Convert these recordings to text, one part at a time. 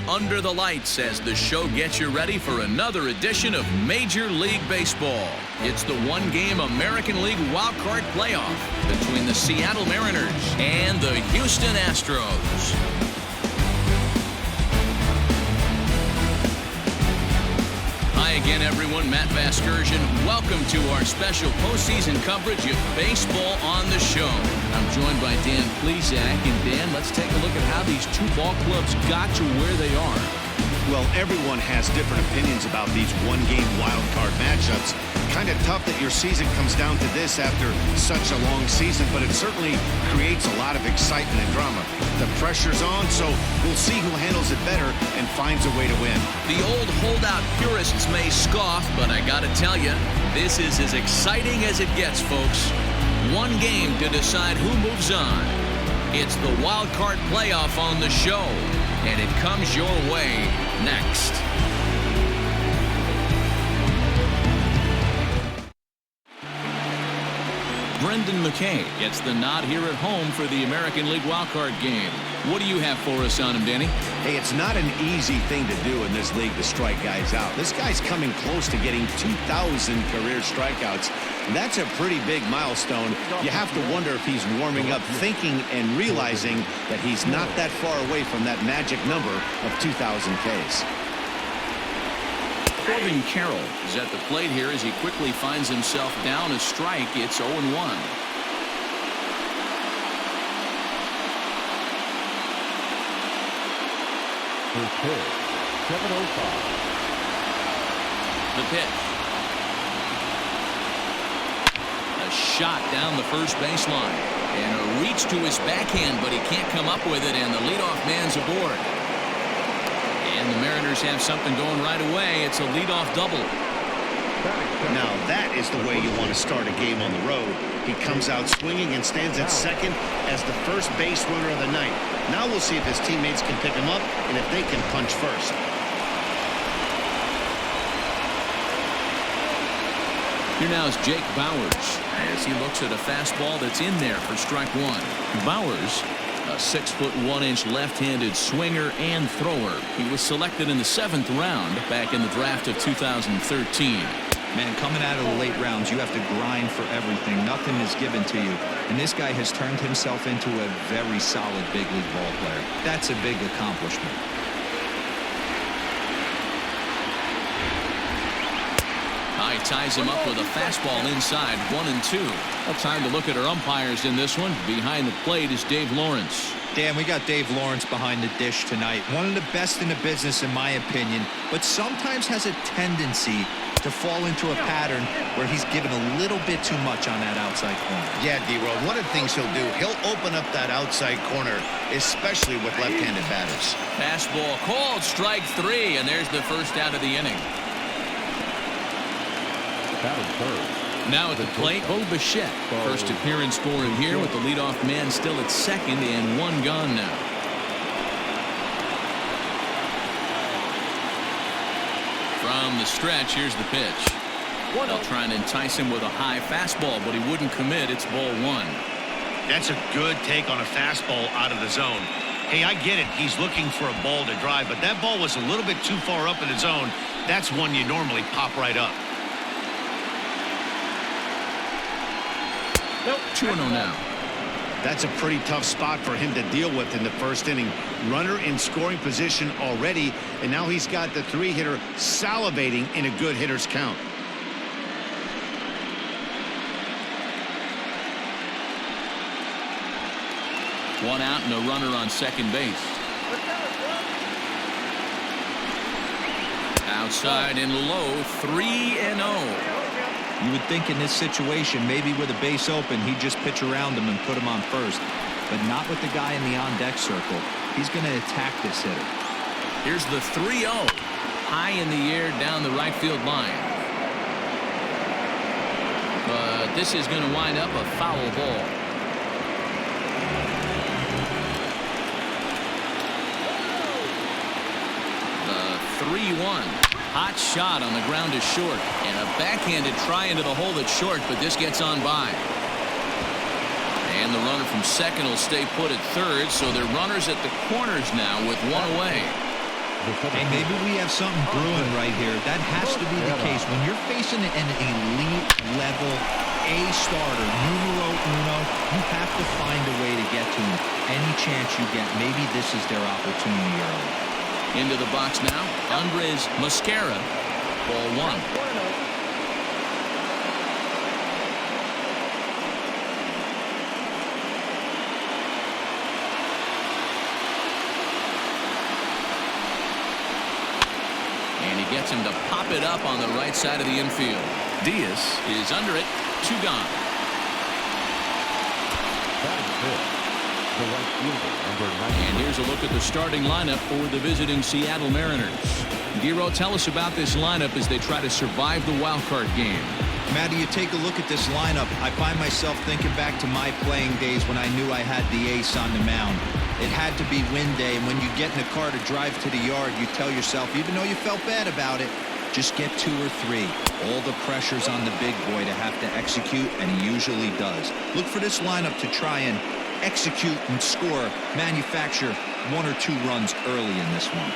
under the lights as the show gets you ready for another edition of Major League Baseball. It's the one-game American League wildcard playoff between the Seattle Mariners and the Houston Astros. Hi again, everyone. Matt Vasgersian. Welcome to our special postseason coverage of baseball on the show. I'm joined by Dan Plesac. And Dan, let's take a look at how these two ball clubs got to where they are. Well, everyone has different opinions about these one-game wild card matchups. Kind of tough that your season comes down to this after such a long season, but it certainly creates a lot of excitement and drama. The pressure's on, so we'll see who handles it better and finds a way to win. The old holdout purists may scoff, but I gotta tell you, this is as exciting as it gets, folks. One game to decide who moves on. It's the wild card playoff on the show, and it comes your way next. Brendan McKay gets the nod here at home for the American League wildcard game. What do you have for us on him, Danny? Hey, it's not an easy thing to do in this league to strike guys out. This guy's coming close to getting 2,000 career strikeouts. That's a pretty big milestone. You have to wonder if he's warming up, thinking and realizing that he's not that far away from that magic number of 2,000 Ks. Corbin Carroll is at the plate here as he quickly finds himself down a strike. It's 0-1. The pitch, 7:05. The pitch. A shot down the first baseline. And a reach to his backhand, but he can't come up with it, and the leadoff man's aboard. And the Mariners have something going right away. It's a leadoff double. Now that is the way you want to start a game on the road. He comes out swinging and stands at second as the first base runner of the night. Now we'll see if his teammates can pick him up and if they can punch first. Here now is Jake Bauers as he looks at a fastball that's in there for strike one. Bauers, a 6'1" left-handed swinger and thrower. He was selected in the 7th round back in the draft of 2013. Man, coming out of the late rounds, you have to grind for everything. Nothing is given to you. And this guy has turned himself into a very solid big league ball player. That's a big accomplishment. High ties him up with a fastball inside, 1-2. Well, time to look at our umpires in this one. Behind the plate is Dave Lawrence. Dan, we got Dave Lawrence behind the dish tonight. One of the best in the business, in my opinion, but sometimes has a tendency to fall into a pattern where he's given a little bit too much on that outside corner. Yeah, D-Roll, one of the things he'll do, he'll open up that outside corner, especially with left-handed batters. Fastball called, strike 3, and there's the first out of the inning. Now at the plate, Bo Bichette. First appearance for him here with the leadoff man still at second and one gone now. From the stretch, here's the pitch. They'll try and entice him with a high fastball, but he wouldn't commit. It's ball 1. That's a good take on a fastball out of the zone. Hey, I get it. He's looking for a ball to drive, but that ball was a little bit too far up in the zone. That's one you normally pop right up. 2-0 now. That's a pretty tough spot for him to deal with in the first inning. Runner in scoring position already, and now he's got the 3-hitter salivating in a good hitter's count. One out and a runner on second base. Outside and low, 3-0. You would think in this situation, maybe with a base open, he'd just pitch around him and put him on first. But not with the guy in the on-deck circle. He's going to attack this hitter. Here's the 3-0. High in the air down the right field line. But this is going to wind up a foul ball. The 3-1. Hot shot on the ground is short, and a backhanded try into the hole that's short, but this gets on by. And the runner from second will stay put at third, so they're runners at the corners now with one away. Hey, maybe we have something brewing right here. That has to be the case. When you're facing an elite level A starter, numero uno, you have to find a way to get to him. Any chance you get, maybe this is their opportunity early. Into the box now, Andres Mosquera, ball one. And he gets him to pop it up on the right side of the infield. Diaz is under it, 2 gone. And here's a look at the starting lineup for the visiting Seattle Mariners. Giro, tell us about this lineup as they try to survive the wild card game. Matty, you take a look at this lineup. I find myself thinking back to my playing days when I knew I had the ace on the mound. It had to be win day, and when you get in a car to drive to the yard, you tell yourself, even though you felt bad about it, just get 2 or 3. All the pressure's on the big boy to have to execute, and he usually does. Look for this lineup to try and execute and score, manufacture 1 or 2 runs early in this one.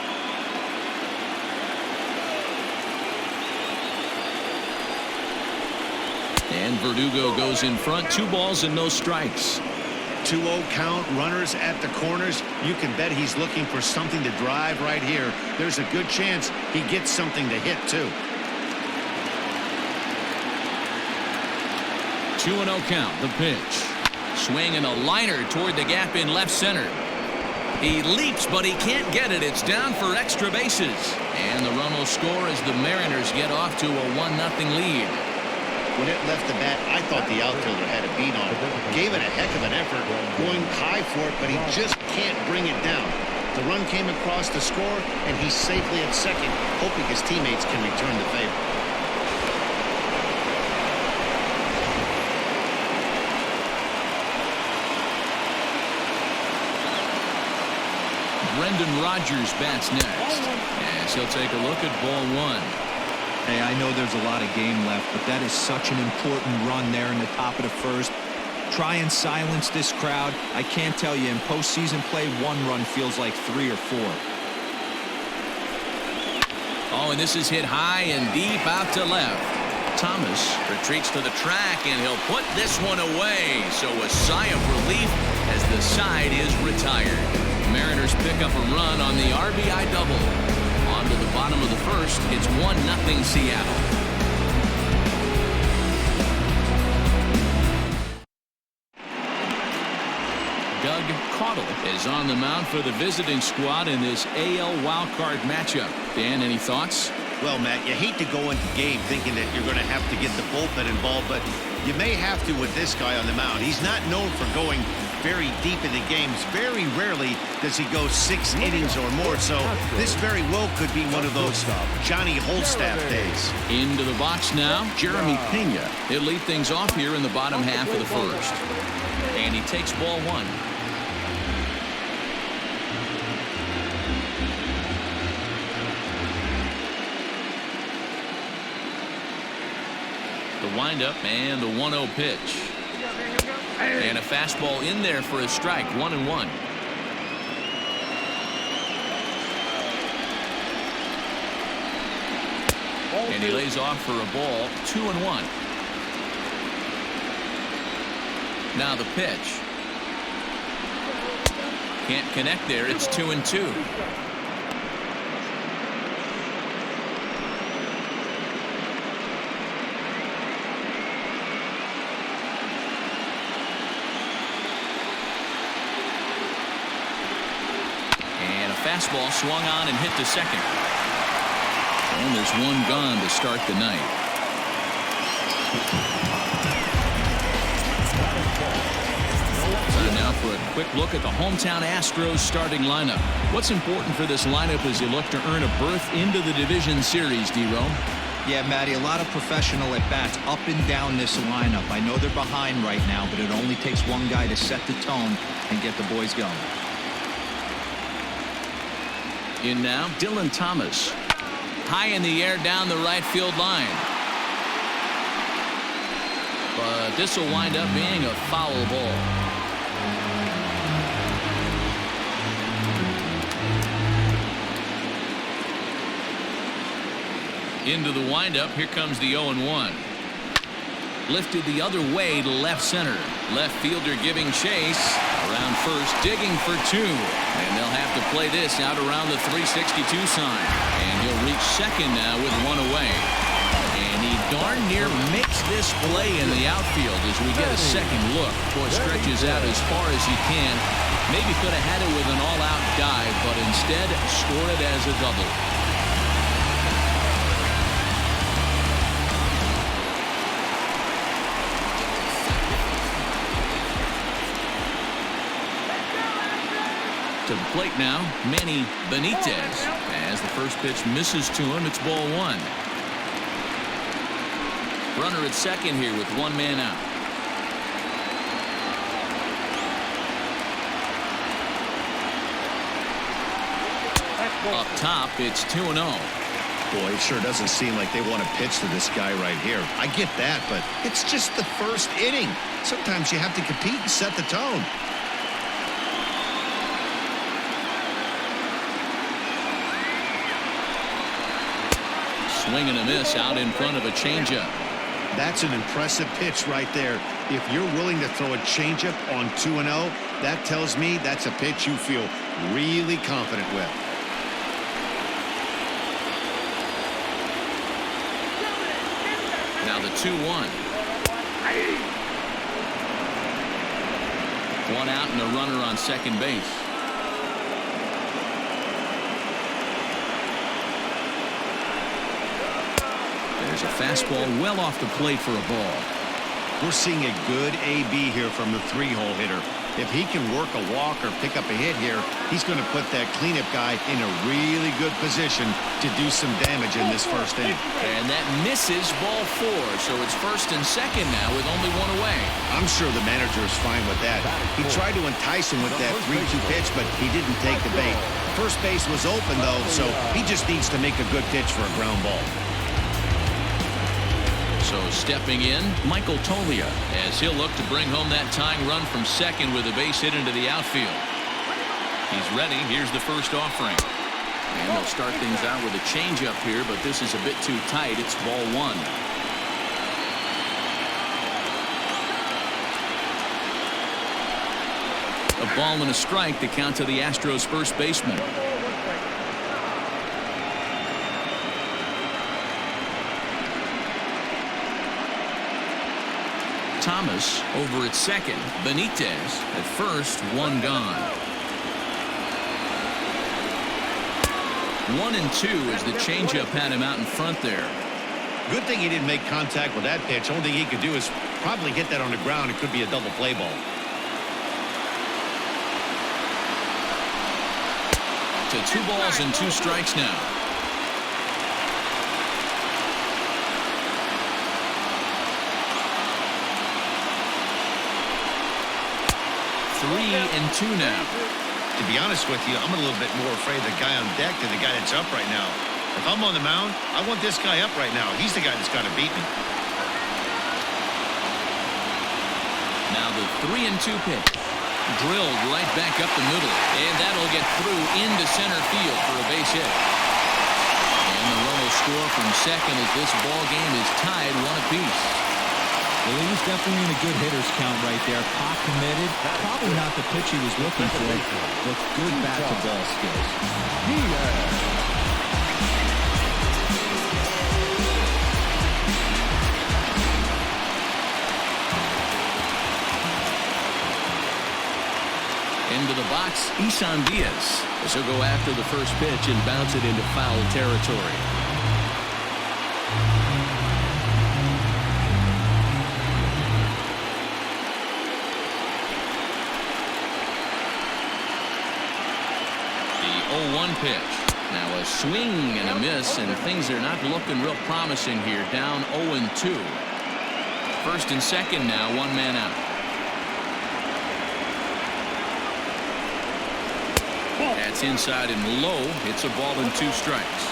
And Verdugo goes in front, 2 balls and no strikes. 2-0 count, runners at the corners. You can bet he's looking for something to drive right here. There's a good chance he gets something to hit too. 2-0 count, the pitch. Swing and a liner toward the gap in left center. He leaps, but he can't get it. It's down for extra bases. And the run will score as the Mariners get off to a 1-0 lead. When it left the bat, I thought the outfielder had a beat on it. Gave it a heck of an effort, going high for it, but he just can't bring it down. The run came across to score, and he's safely at second, hoping his teammates can return the favor. Brendan Rodgers bats next. As he'll take a look at ball 1. Hey, I know there's a lot of game left, but that is such an important run there in the top of the first. Try and silence this crowd. I can't tell you, in postseason play, 1 run feels like 3 or 4. Oh, and this is hit high and deep out to left. Thomas retreats to the track, and he'll put this one away. So a sigh of relief as the side is retired. Mariners pick up a run on the RBI double. On to the bottom of the first, it's 1-0 Seattle. Doug Caudle is on the mound for the visiting squad in this AL wildcard matchup. Dan, any thoughts? Well, Matt, you hate to go into the game thinking that you're going to have to get the bullpen involved, but you may have to with this guy on the mound. He's not known for going very deep in the games. Very rarely does he go 6 innings or more, so this very well could be one of those Johnny Holstaff days. Into the box now, Jeremy Pena. He'll lead things off here in the bottom half of the first. And he takes ball 1. The windup and the 1-0 pitch. And a fastball in there for a strike, 1-1. And he lays off for a ball, 2-1. Now the pitch. Can't connect there, it's 2-2. Fastball swung on and hit to second. And there's 1 gone to start the night. Time now for a quick look at the hometown Astros starting lineup. What's important for this lineup as you look to earn a berth into the division series, D-Row? Yeah, Matty, a lot of professional at-bats up and down this lineup. I know they're behind right now, but it only takes one guy to set the tone and get the boys going. In now, Dylan Thomas. High in the air down the right field line. But this will wind up being a foul ball. Into the windup. Here comes the 0-1. Lifted the other way to left center. Left fielder giving chase. Around first, digging for 2. And they'll have to play this out around the 362 sign. And he'll reach second now with 1 away. And he darn near makes this play in the outfield as we get a second look. Boy, stretches out as far as he can. Maybe could have had it with an all-out dive, but instead scored it as a double. To the plate now, Manny Benitez. As the first pitch misses to him, it's ball 1. Runner at second here with 1 man out. Up top, it's 2-0. Boy, it sure doesn't seem like they want to pitch to this guy right here. I get that, but it's just the first inning. Sometimes you have to compete and set the tone. Swing and a miss out in front of a changeup. That's an impressive pitch right there. If you're willing to throw a changeup on 2-0, that tells me that's a pitch you feel really confident with. Now the 2-1. 1 out and a runner on second base. There's a fastball well off the plate for a ball. We're seeing a good AB here from the 3-hole hitter. If he can work a walk or pick up a hit here, he's going to put that cleanup guy in a really good position to do some damage in this first inning. And that misses ball 4, so it's first and second now with only 1 away. I'm sure the manager is fine with that. He tried to entice him with that 3-2 pitch, but he didn't take the bait. First base was open, though, so he just needs to make a good pitch for a ground ball. So stepping in, Michael Toglia, as he'll look to bring home that tying run from second with a base hit into the outfield. He's ready. Here's the first offering. And they'll start things out with a changeup here, but this is a bit too tight. It's ball 1. A ball and a strike to count to the Astros first baseman. Thomas over at second. Benitez at first, 1 gone. 1-2 as the changeup had him out in front there. Good thing he didn't make contact with that pitch. Only thing he could do is probably hit that on the ground. It could be a double play ball. To 2 balls and 2 strikes now. Three and 2 now. To be honest with you, I'm a little bit more afraid of the guy on deck than the guy that's up right now. If I'm on the mound, I want this guy up right now. He's the guy that's got to beat me. Now the 3-2 pitch. Drilled right back up the middle. And that'll get through into center field for a base hit. And the run will score from second as this ball game is tied 1 apiece. Well, he was definitely in a good hitter's count right there. Pot committed. Probably not the pitch he was looking for, but good bat-to-ball skills. Into the box, Isan Diaz. As he'll go after the first pitch and bounce it into foul territory. The 0-1 pitch. Now a swing and a miss, and things are not looking real promising here. Down 0-2. First and second now, 1 man out. That's inside and low. It's a ball and 2 strikes.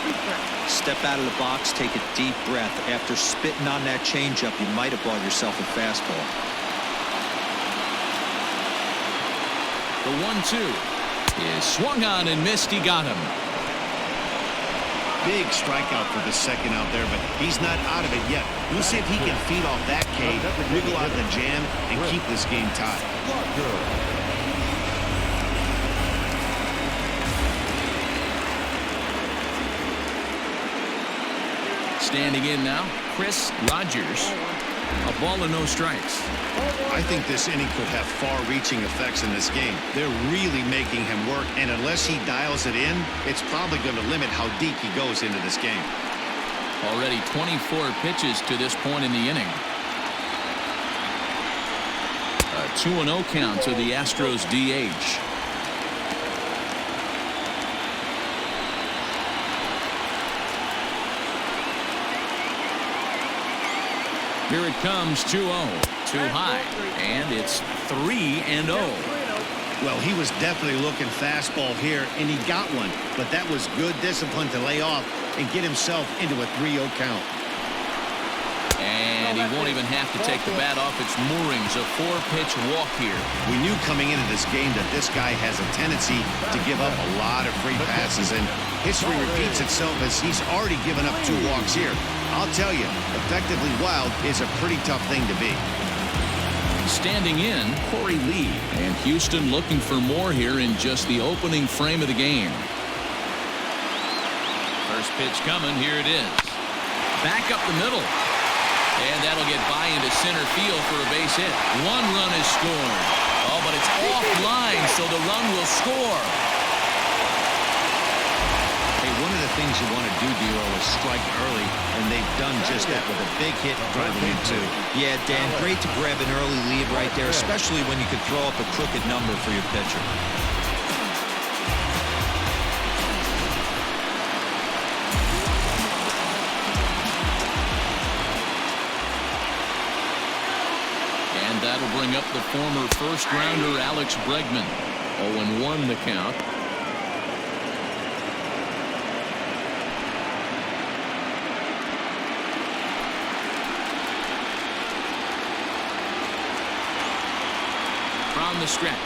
Step out of the box, take a deep breath. After spitting on that changeup, you might have bought yourself a fastball. The 1-2 is swung on and missed. He got him. Big strikeout for the second out there, but he's not out of it yet. We'll see if he can feed off that K, wiggle out the jam, and keep this game tied. Standing in now, Chris Rogers. A ball and no strikes. I think this inning could have far-reaching effects in this game. They're really making him work, and unless he dials it in, it's probably going to limit how deep he goes into this game. Already 24 pitches to this point in the inning. A 2-0 count to the Astros DH. Here it comes, 2-0. Too high, and it's 3-0. Well, he was definitely looking fastball here, and he got one. But that was good discipline to lay off and get himself into a 3-0 count. And he won't even have to take the bat off its moorings. A 4-pitch walk here. We knew coming into this game that this guy has a tendency to give up a lot of free passes, and history repeats itself as he's already given up 2 walks here. I'll tell you, effectively wild is a pretty tough thing to be. Standing in, Corey Lee. And Houston looking for more here in just the opening frame of the game. First pitch coming. Here it is. Back up the middle. And that'll get by into center field for a base hit. 1 run is scored. Oh, but it's offline, so the run will score. Hey, one of the things you want to do, D'Lo, is strike early, and they've done just that with a big hit driving in 2. Yeah, Dan, great to grab an early lead right there, especially when you could throw up a crooked number for your pitcher. And that'll bring up the former first-rounder Alex Bregman. 0-1 the count. On the stretch.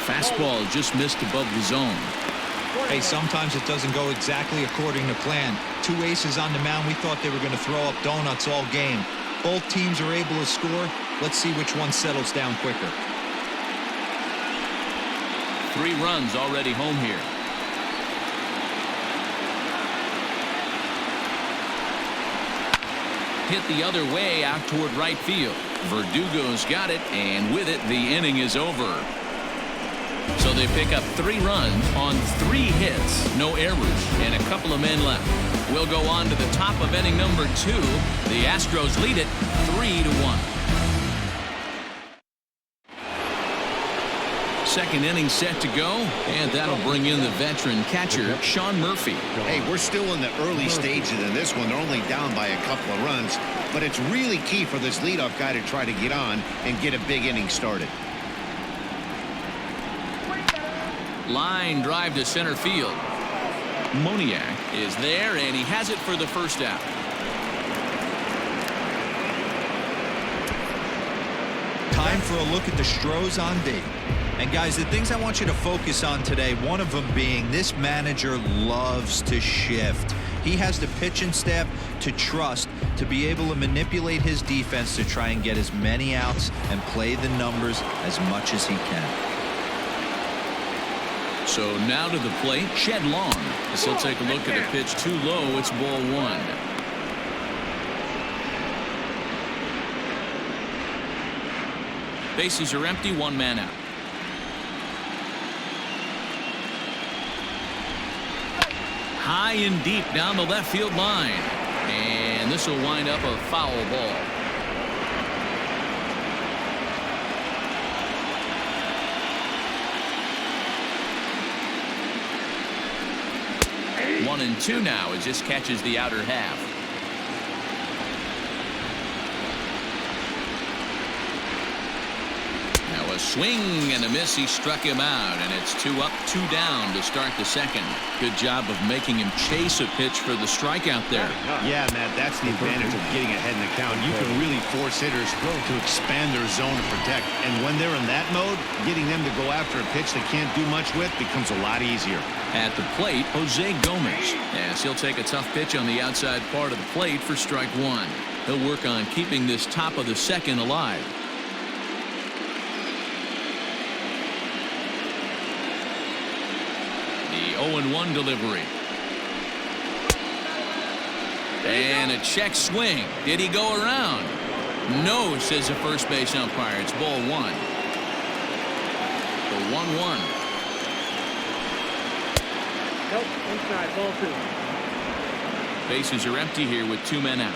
Fastball just missed above the zone. Hey, sometimes it doesn't go exactly according to plan. 2 aces on the mound. We thought they were going to throw up donuts all game. Both teams are able to score. Let's see which one settles down quicker. 3 runs already home here. Hit the other way out toward right field. Verdugo's got it, and with it, the inning is over. So they pick up 3 runs on 3 hits, no errors, and a couple of men left. We'll go on to the top of inning number 2. The Astros lead it 3-1. Second inning set to go, and that'll bring in the veteran catcher, Sean Murphy. Hey, we're still in the early stages of this one. They're only down by a couple of runs, but it's really key for this leadoff guy to try to get on and get a big inning started. Line drive to center field. Moniak is there, and he has it for the first out. Time for a look at the Stros on D. And guys, the things I want you to focus on today, one of them being this manager loves to shift. He has the pitching staff to trust to be able to manipulate his defense to try and get as many outs and play the numbers as much as he can. So now to the plate, Shed Long. As he'll take a look at a pitch too low. It's ball 1. Bases are empty, 1 man out. High and deep down the left field line. And this will wind up a foul ball. One and 2 now as this catches the outer half. Now a A swing and a miss. He struck him out, and it's 2 up, 2 down to start the second. Good job of making him chase a pitch for the strikeout there. Yeah, Matt, that's the advantage of getting ahead in the count. You can really force hitters to expand their zone to protect. And when they're in that mode, getting them to go after a pitch they can't do much with becomes a lot easier. At the plate, Jose Gomez. As he'll take a tough pitch on the outside part of the plate for strike 1. He'll work on keeping this top of the second alive. The 0-1 delivery. And a check swing. Did he go around? No, says the first base umpire. It's ball 1. The 1-1. Nope, inside, ball 2. Bases are empty here with 2 men out.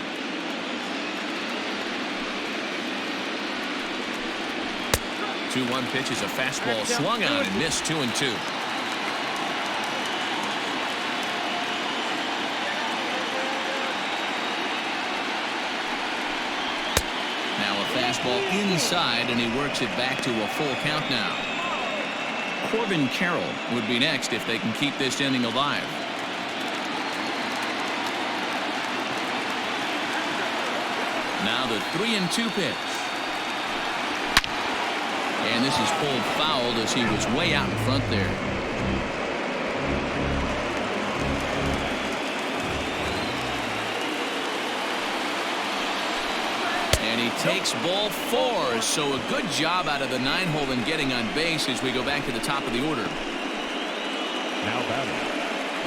2-1 pitch is a fastball swung on and missed. 2-2. Now a fastball inside, and he works it back to a full count now. Corbin Carroll would be next if they can keep this inning alive. Now the 3-2 pitch. And this is pulled foul as he was way out in front there. And he takes ball 4. So a good job out of the 9-hole in getting on base as we go back to the top of the order. Now batting,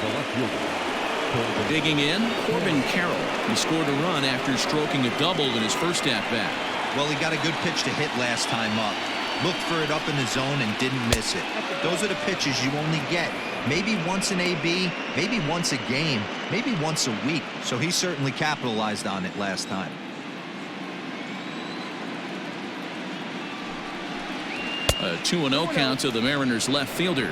the left fielder. Digging in, Corbin Carroll. He scored a run after stroking a double in his first at-bat. Well, he got a good pitch to hit last time up. Looked for it up in the zone and didn't miss it. Those are the pitches you only get. Maybe once an AB, maybe once a game, maybe once a week. So he certainly capitalized on it last time. A 2-0 count to the Mariners left fielder.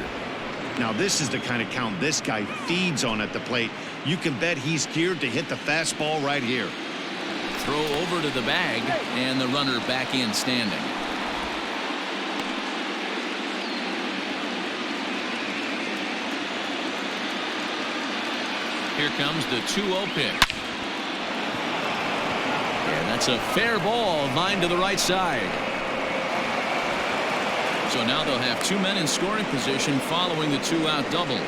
Now this is the kind of count this guy feeds on at the plate. You can bet he's geared to hit the fastball right here. Throw over to the bag, and the runner back in standing. Here comes the 2-0 pitch. And that's a fair ball, line to the right side. So now they'll have 2 men in scoring position following the 2-out double.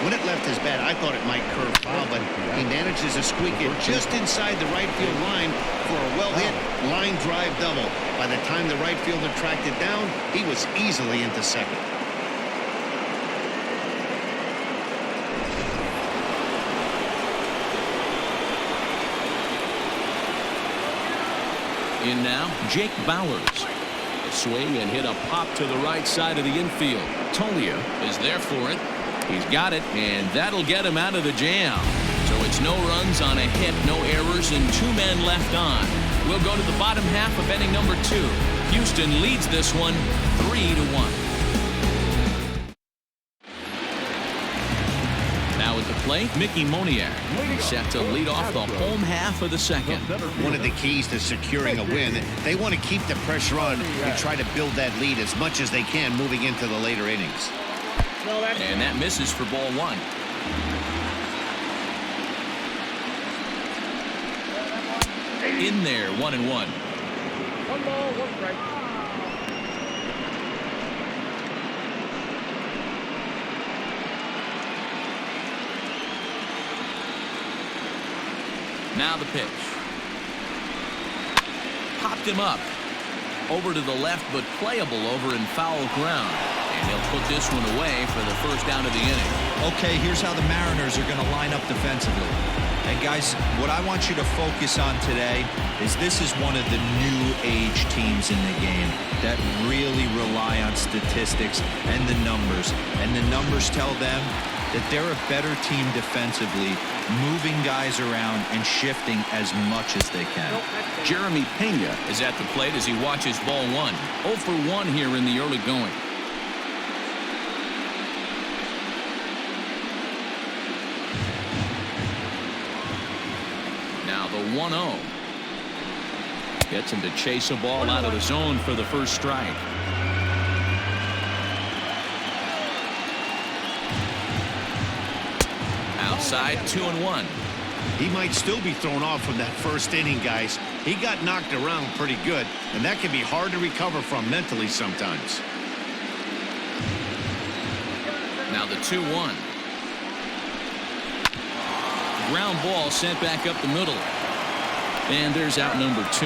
When it left his bat, I thought it might curve foul, but he manages to squeak it just inside the right field line for a well-hit line drive double. By the time the right fielder tracked it down, he was easily into second. In now, Jake Bowers. Swing and hit a pop to the right side of the infield. Tolia is there for it. He's got it, and that'll get him out of the jam. So it's no runs on a hit, no errors, and 2 men left on. We'll go to the bottom half of inning number 2. Houston leads this one 3-1. Now at the plate, Mickey Moniak set to lead off the home half of the second. One of the keys to securing a win, they want to keep the pressure on and try to build that lead as much as they can moving into the later innings. And that misses for ball 1. In there, 1-1. 1 ball, 1 strike. Now the pitch. Popped him up. Over to the left, but playable over in foul ground. And he'll put this one away for the first down of the inning. Okay, here's how the Mariners are going to line up defensively. And guys, what I want you to focus on today is this is one of the new age teams in the game that really rely on statistics and the numbers. And the numbers tell them that they're a better team defensively, moving guys around and shifting as much as they can. Jeremy Pena is at the plate as he watches ball 1. 0 for 1 here in the early going. Now the 1-0. Gets him to chase a ball out of the zone for the first strike. Outside, 2-1. He might still be thrown off from that first inning, guys. He got knocked around pretty good, and that can be hard to recover from mentally sometimes. Now the 2-1. Ground ball sent back up the middle. And there's out number 2.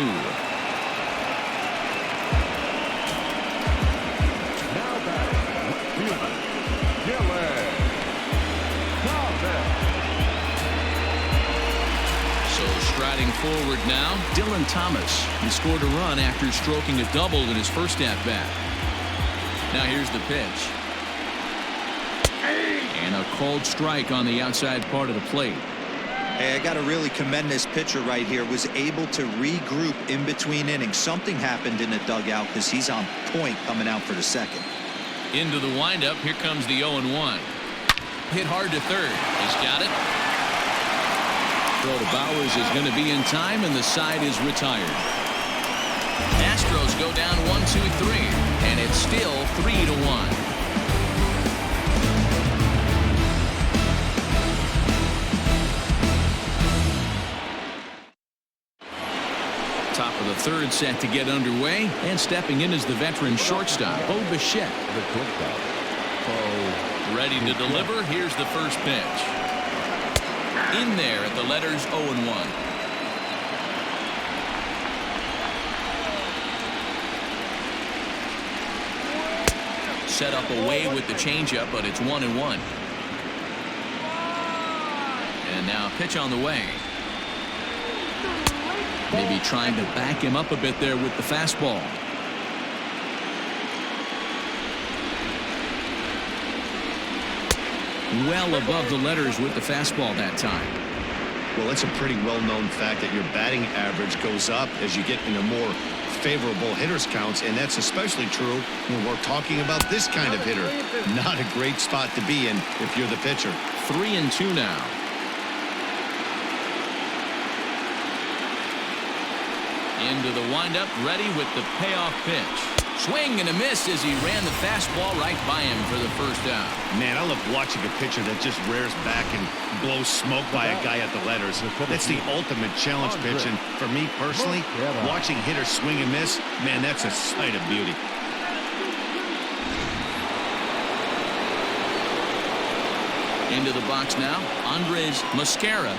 Now So striding forward now, Dylan Thomas. He scored a run after stroking a double in his first at-bat. Now here's the pitch. And a called strike on the outside part of the plate. Hey, I got to really commend this pitcher right here. Was able to regroup in between innings. Something happened in the dugout because he's on point coming out for the second. Into the windup. Here comes the 0-1. Hit hard to third. He's got it. Throw to Bowers is going to be in time, and the side is retired. Astros go down 1-2-3, and it's still 3-1. Top of the third set to get underway, and stepping in is the veteran shortstop, Bo Bichette. Ready to deliver. Here's the first pitch. In there at the letters 0-1. Set up away with the changeup, but it's 1-1. And now pitch on the way. Maybe trying to back him up a bit there with the fastball. Well above the letters with the fastball that time. Well, it's a pretty well-known fact that your batting average goes up as you get into more favorable hitters counts, and that's especially true when we're talking about this kind of hitter. Not a great spot to be in if you're the pitcher. 3-2 now. Into the windup, ready with the payoff pitch. Swing and a miss as he ran the fastball right by him for the first out. Man, I love watching a pitcher that just rears back and blows smoke by a guy at the letters. That's the ultimate challenge pitch, and for me personally, watching hitters swing and miss, man, that's a sight of beauty. Into the box now, Andres Mascara,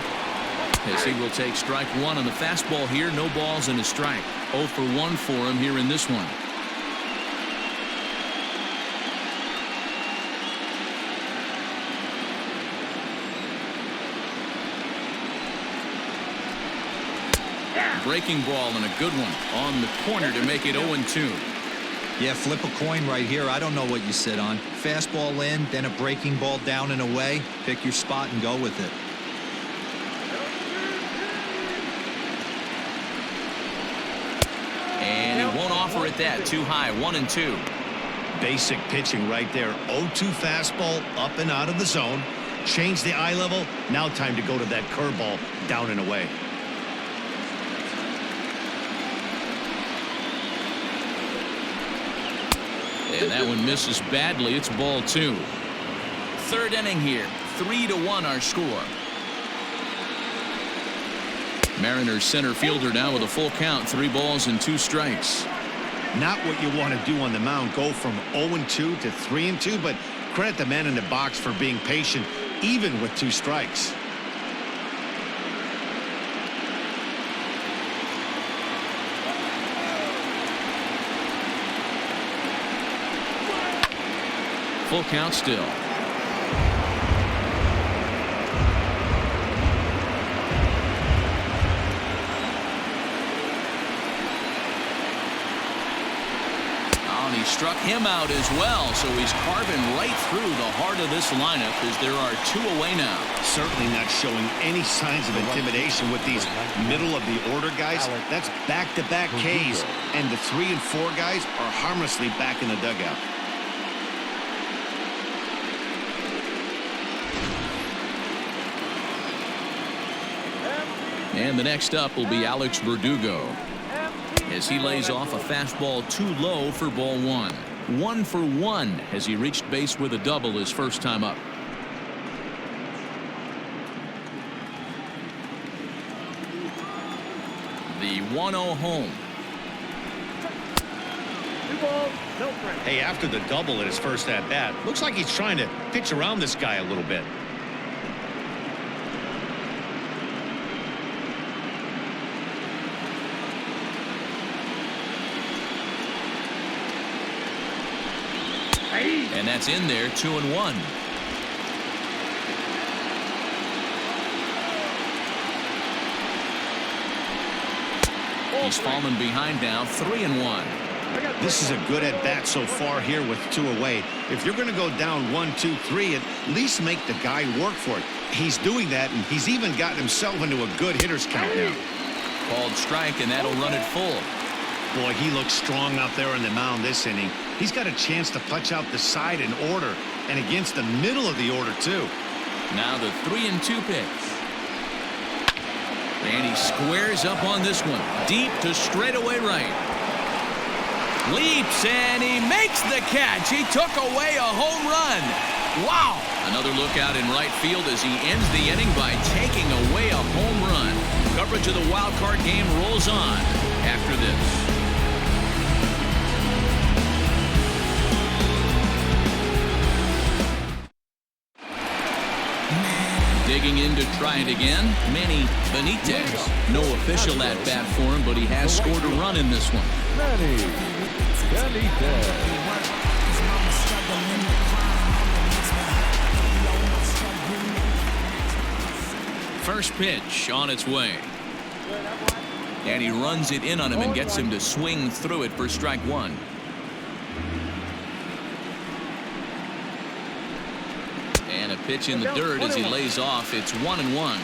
as he will take strike one on the fastball here. No balls and a strike. 0 for 1 for him here in this one. Breaking ball and a good one on the corner to make it 0-2. Yeah, flip a coin right here. I don't know what you sit on. Fastball in, then a breaking ball down and away. Pick your spot and go with it. And he won't offer it that. Too high. 1-2. Basic pitching right there. 0-2 fastball up and out of the zone. Change the eye level. Now time to go to that curveball down and away. And that one misses badly. It's ball 2. Third inning here. 3-1 our score. Mariners center fielder now with a full count. 3 balls and 2 strikes. Not what you want to do on the mound. Go from 0-2 to 3-2, but credit the man in the box for being patient even with 2 strikes. Full count still. Oh, and he struck him out as well, so he's carving right through the heart of this lineup as there are 2 away now. Certainly not showing any signs of intimidation with these middle of the order guys. That's back-to-back Ks, and the 3 and 4 guys are harmlessly back in the dugout. And the next up will be Alex Verdugo. as he lays off a fastball too low for ball one. 1 for 1 as he reached base with a double his first time up. The 1-0 home. 2 balls, no strikes. Hey, after the double at his first at bat, looks like he's trying to pitch around this guy a little bit. And that's in there, 2-1. He's fallen behind now, 3-1. This is a good at bat so far here with 2 away. If you're going to go down 1, 2, 3, at least make the guy work for it. He's doing that, and he's even gotten himself into a good hitter's count now. Called strike, and that'll run it full. Boy, he looks strong out there on the mound this inning. He's got a chance to punch out the side in order, and against the middle of the order, too. Now the 3-2 pitch. And he squares up on this one. Deep to straightaway right. Leaps, and he makes the catch. He took away a home run. Wow. Another look out in right field as he ends the inning by taking away a home run. Coverage of the wild card game rolls on after this. Digging in to try it again, Manny Benitez. No official at bat for him, but he has scored a run in this one. Manny Benitez. First pitch on its way. And he runs it in on him and gets him to swing through it for strike one. And a pitch in the dirt as he lays off. It's 1-1.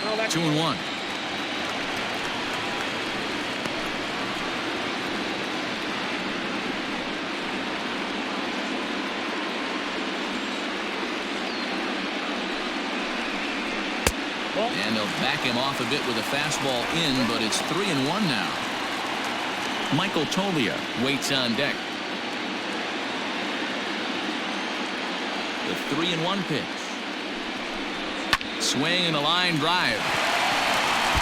Well, 2-1. And they'll back him off a bit with a fastball in, but it's 3-1 now. Michael Tolia waits on deck. The 3-1 pitch. Swing and a line drive.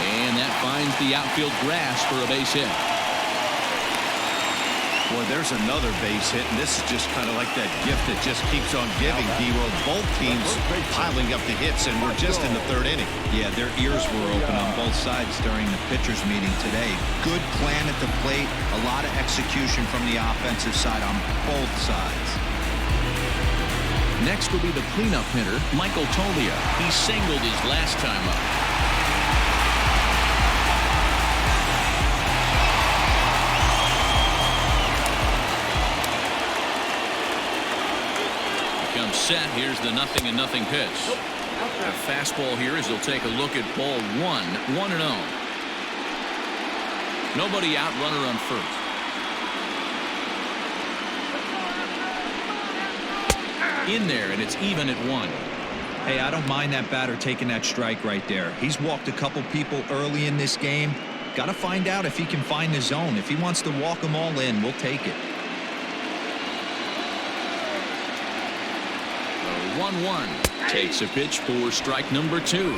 And that finds the outfield grass for a base hit. Boy, there's another base hit, and this is just kind of like that gift that just keeps on giving, D-Roll. Both teams piling up the hits, and we're just in the third inning. Yeah, their ears were open on both sides during the pitchers meeting today. Good plan at the plate, a lot of execution from the offensive side on both sides. Next will be the cleanup hitter, Michael Tolia. He singled his last time up. Comes set. Here's the 0-0 pitch. A fastball here as he'll take a look at ball 1-0. Nobody out, runner on first. In there, and it's even at 1. Hey, I don't mind that batter taking that strike right there. He's walked a couple people early in this game. Got to find out if he can find the zone. If he wants to walk them all in, we'll take it. 1-1 takes a pitch for strike number 2.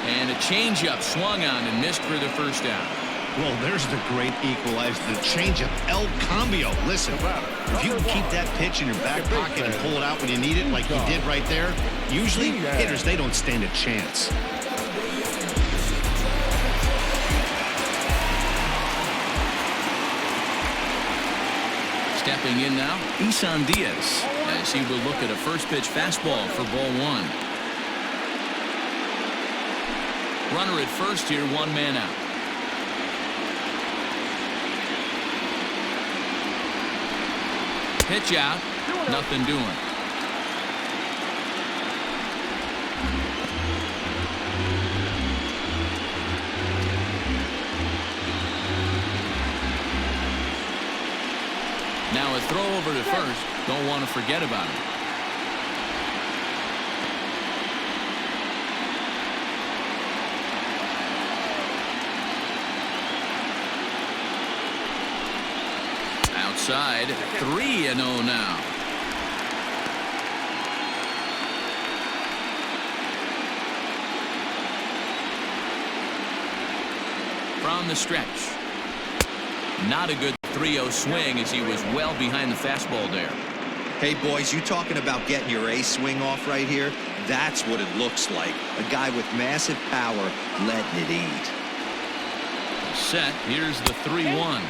And a changeup swung on and missed for the first out. Well, there's the great equalizer, the changeup, El Cambio. Listen, if you can keep that pitch in your back pocket and pull it out when you need it like you did right there, usually hitters, they don't stand a chance. Stepping in now, Isan Diaz, as he will look at a first pitch fastball for ball 1. Runner at first here, 1 man out. Pitch out, nothing doing. a throw over to first. Don't want to forget about him. Outside, 3-0 now. From the stretch. Not a good 3-0 swing as he was well behind the fastball there. Hey, boys, you talking about getting your A swing off right here? That's what it looks like. A guy with massive power letting it eat. Set. Here's the 3-1.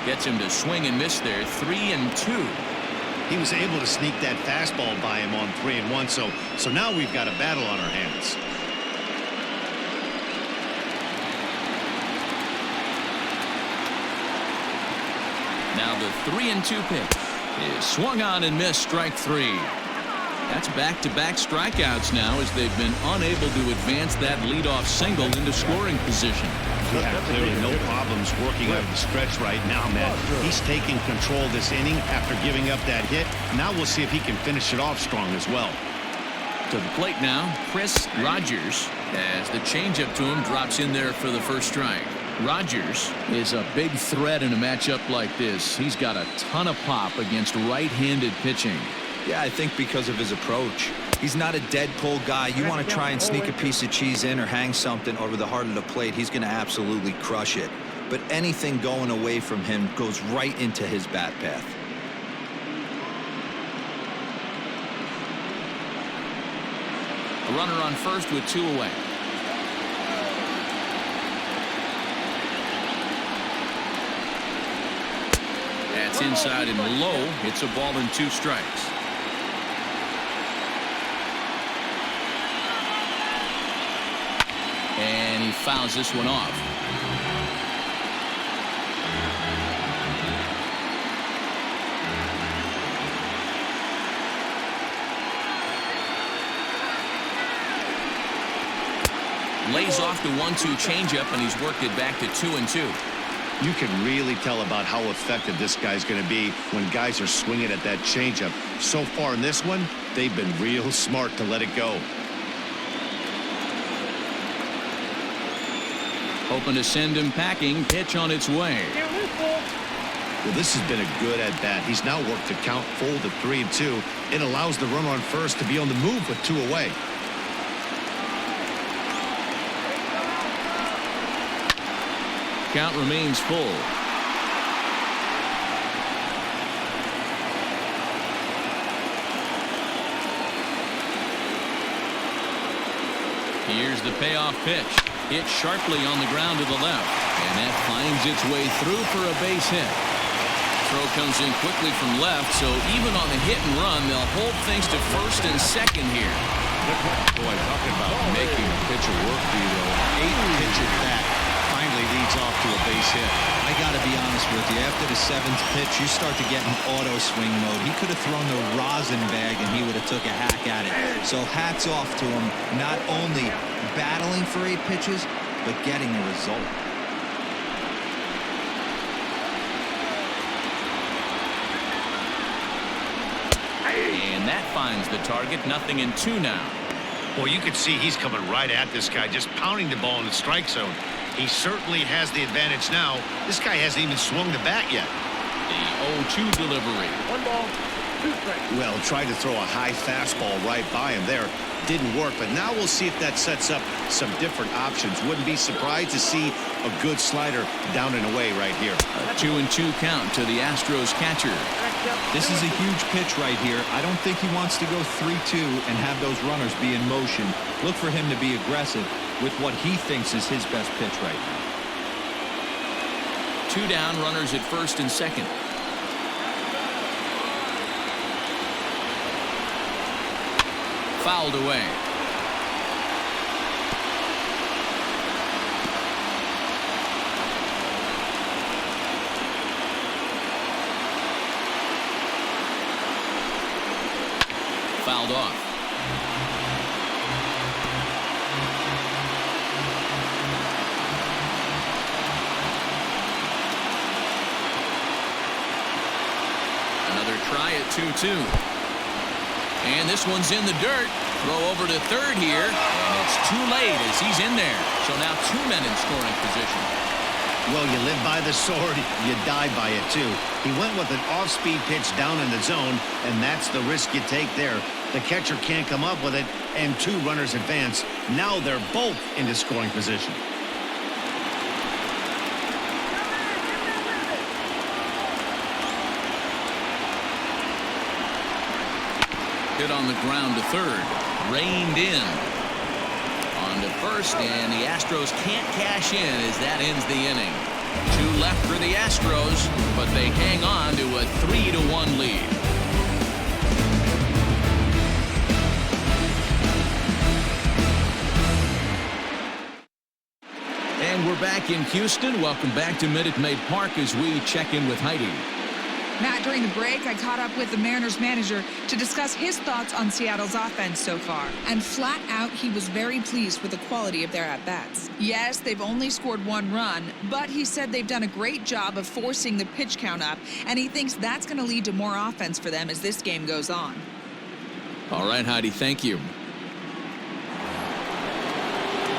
Gets him to swing and miss there. 3-2. He was able to sneak that fastball by him on 3-1. So now we've got a battle on our hands. Now the 3-2 pitch is swung on and missed. Strike 3. That's back-to-back strikeouts now as they've been unable to advance that leadoff single into scoring position. Yeah, clearly no problems working out of the stretch right now, man. He's taking control of this inning after giving up that hit. Now we'll see if he can finish it off strong as well. To the plate now, Chris Rogers, as the changeup to him drops in there for the first strike. Rogers is a big threat in a matchup like this. He's got a ton of pop against right-handed pitching. Yeah, I think because of his approach. He's not a dead pull guy. You want to try and sneak a piece of cheese in or hang something over the heart of the plate, he's going to absolutely crush it. But anything going away from him goes right into his bat path. A runner on first with 2 away. That's inside and low. It's a ball and 2 strikes. And he fouls this one off. Lays off the 1-2 changeup, and he's worked it back to 2-2. You can really tell about how effective this guy's going to be when guys are swinging at that changeup. So far in this one, they've been real smart to let it go. Hoping to send him packing. Pitch on its way. Well, this has been a good at-bat. He's now worked the count full to 3-2. It allows the runner on first to be on the move with 2 away. Count remains full. Here's the payoff pitch. Hit sharply on the ground to the left. And that finds its way through for a base hit. Throw comes in quickly from left, so even on the hit and run, they'll hold things to first and second here. Boy, talking about making a pitcher work for you, though. 8-pitch at bat finally leads off to a base hit. I got to be honest with you. After the 7th pitch, you start to get in auto swing mode. He could have thrown the rosin bag, and he would have took a hack at it. So hats off to him, not only battling for 8 pitches, but getting a result. And that finds the target. 0-2 now. Well, you can see he's coming right at this guy, just pounding the ball in the strike zone. He certainly has the advantage now. This guy hasn't even swung the bat yet. The 0-2 delivery. 1 ball, 2 strikes. Well, tried to throw a high fastball right by him there. Didn't work, but now we'll see if that sets up some different options. Wouldn't be surprised to see a good slider down and away right here. A 2-2 count to the Astros catcher. This is a huge pitch right here. I don't think he wants to go 3-2 and have those runners be in motion. Look for him to be aggressive with what he thinks is his best pitch right now. 2 down, runners at first and second. Fouled away. Fouled off. at 2-2. And this one's in the dirt. Throw over to third here, and it's too late as he's in there. So now 2 men in scoring position. Well, you live by the sword, you die by it too. He went with an off-speed pitch down in the zone, and that's the risk you take there. The catcher can't come up with it, and 2 runners advance. Now they're both into scoring position. Hit on the ground to third. Reined in. On to first, and the Astros can't cash in as that ends the inning. 2 left for the Astros, but they hang on to a 3-1 lead. And we're back in Houston. Welcome back to Minute Maid Park as we check in with Heidi. Matt, during the break, I caught up with the Mariners manager to discuss his thoughts on Seattle's offense so far. And flat out, he was very pleased with the quality of their at-bats. Yes, they've only scored 1 run, but he said they've done a great job of forcing the pitch count up, and he thinks that's going to lead to more offense for them as this game goes on. All right, Heidi, thank you.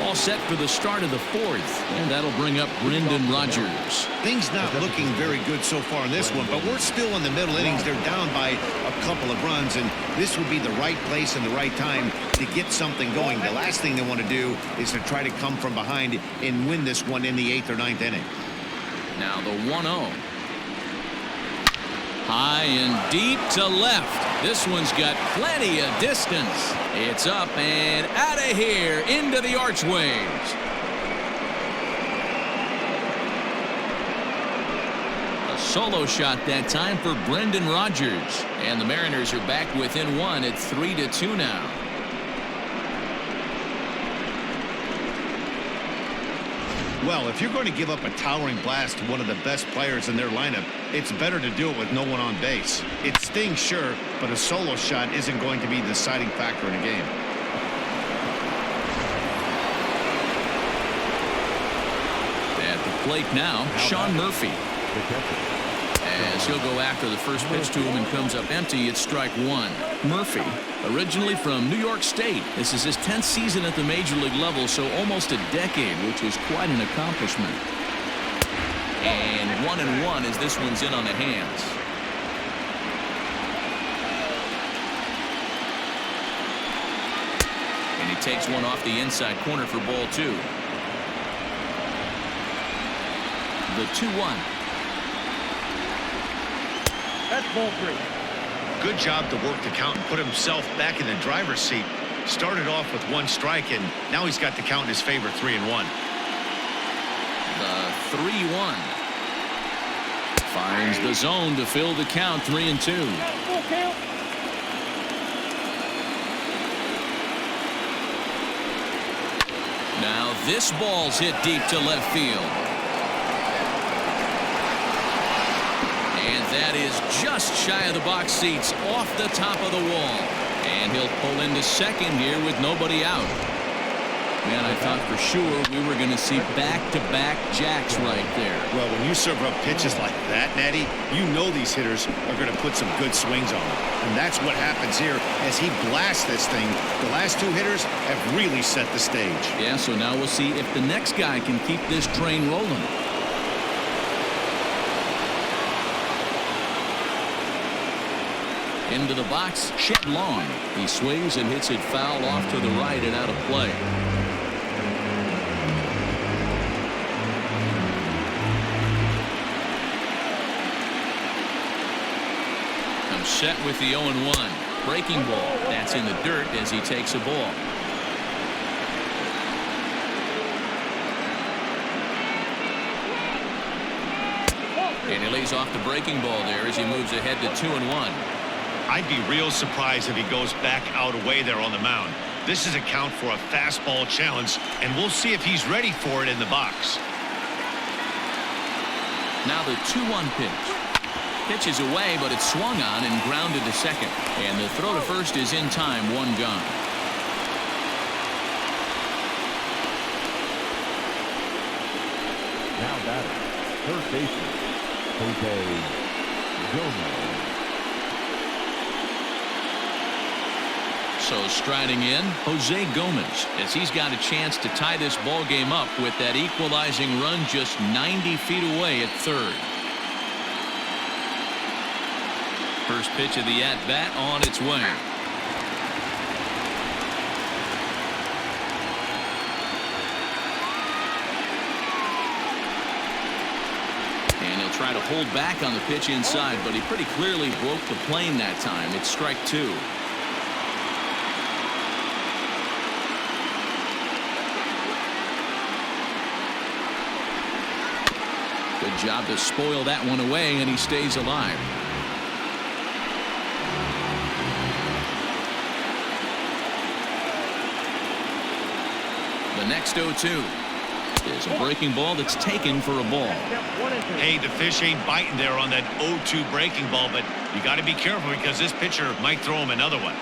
All set for the start of the 4th, and that'll bring up Brendan Rodgers. Things not looking very good so far in this one, but we're still in the middle innings. They're down by a couple of runs, and this would be the right place and the right time to get something going. The last thing they want to do is to try to come from behind and win this one in the 8th or 9th inning. Now the 1-0. High and deep to left. This one's got plenty of distance. It's up and out of here into the archways. A solo shot that time for Brendan Rodgers. And the Mariners are back within 1 at 3-2 now. Well, if you're going to give up a towering blast to one of the best players in their lineup, it's better to do it with no one on base. It stings, sure, but a solo shot isn't going to be the deciding factor in a game. At the plate now, Sean Murphy. As he'll go after the first pitch to him and comes up empty, it's strike 1. Murphy, originally from New York State. This is his 10th season at the major league level, so almost a decade, which is quite an accomplishment. And 1-1 as this one's in on the hands. And he takes one off the inside corner for ball 2. The 2-1. That's ball 3. Good job to work the count and put himself back in the driver's seat. Started off with 1 strike, and now he's got the count in his favor, 3-1. The 3-1. Finds the zone to fill the count, 3-2. Full count. Now this ball's hit deep to left field. And that is just shy of the box seats, off the top of the wall. And he'll pull into second here with nobody out. Man, I thought for sure we were going to see back-to-back jacks right there. Well, when you serve up pitches like that, Natty, you know these hitters are going to put some good swings on them. And that's what happens here as he blasts this thing. The last 2 hitters have really set the stage. Yeah, so now we'll see if the next guy can keep this train rolling. Into the box, Shed Long. He swings and hits it foul off to the right and out of play. I'm set with the 0-1. Breaking ball. That's in the dirt as he takes a ball. And he lays off the breaking ball there as he moves ahead to 2-1. I'd be real surprised if he goes back out away there on the mound. This is a count for a fastball challenge, and we'll see if he's ready for it in the box. Now the 2-1 pitch. Pitch is away, but it's swung on and grounded to second. And the throw to first is in time, 1 gone. Now batting, third baseman, Jose Gomez. So striding in, Jose Gomez, as he's got a chance to tie this ball game up with that equalizing run just 90 feet away at third. First pitch of the at-bat on its way. And he'll try to hold back on the pitch inside, but he pretty clearly broke the plane that time. It's strike two. Good job to spoil that one away, and he stays alive. The next 0-2 is a breaking ball that's taken for a ball. Hey, the fish ain't biting there on that 0-2 breaking ball, but you got to be careful because this pitcher might throw him another one.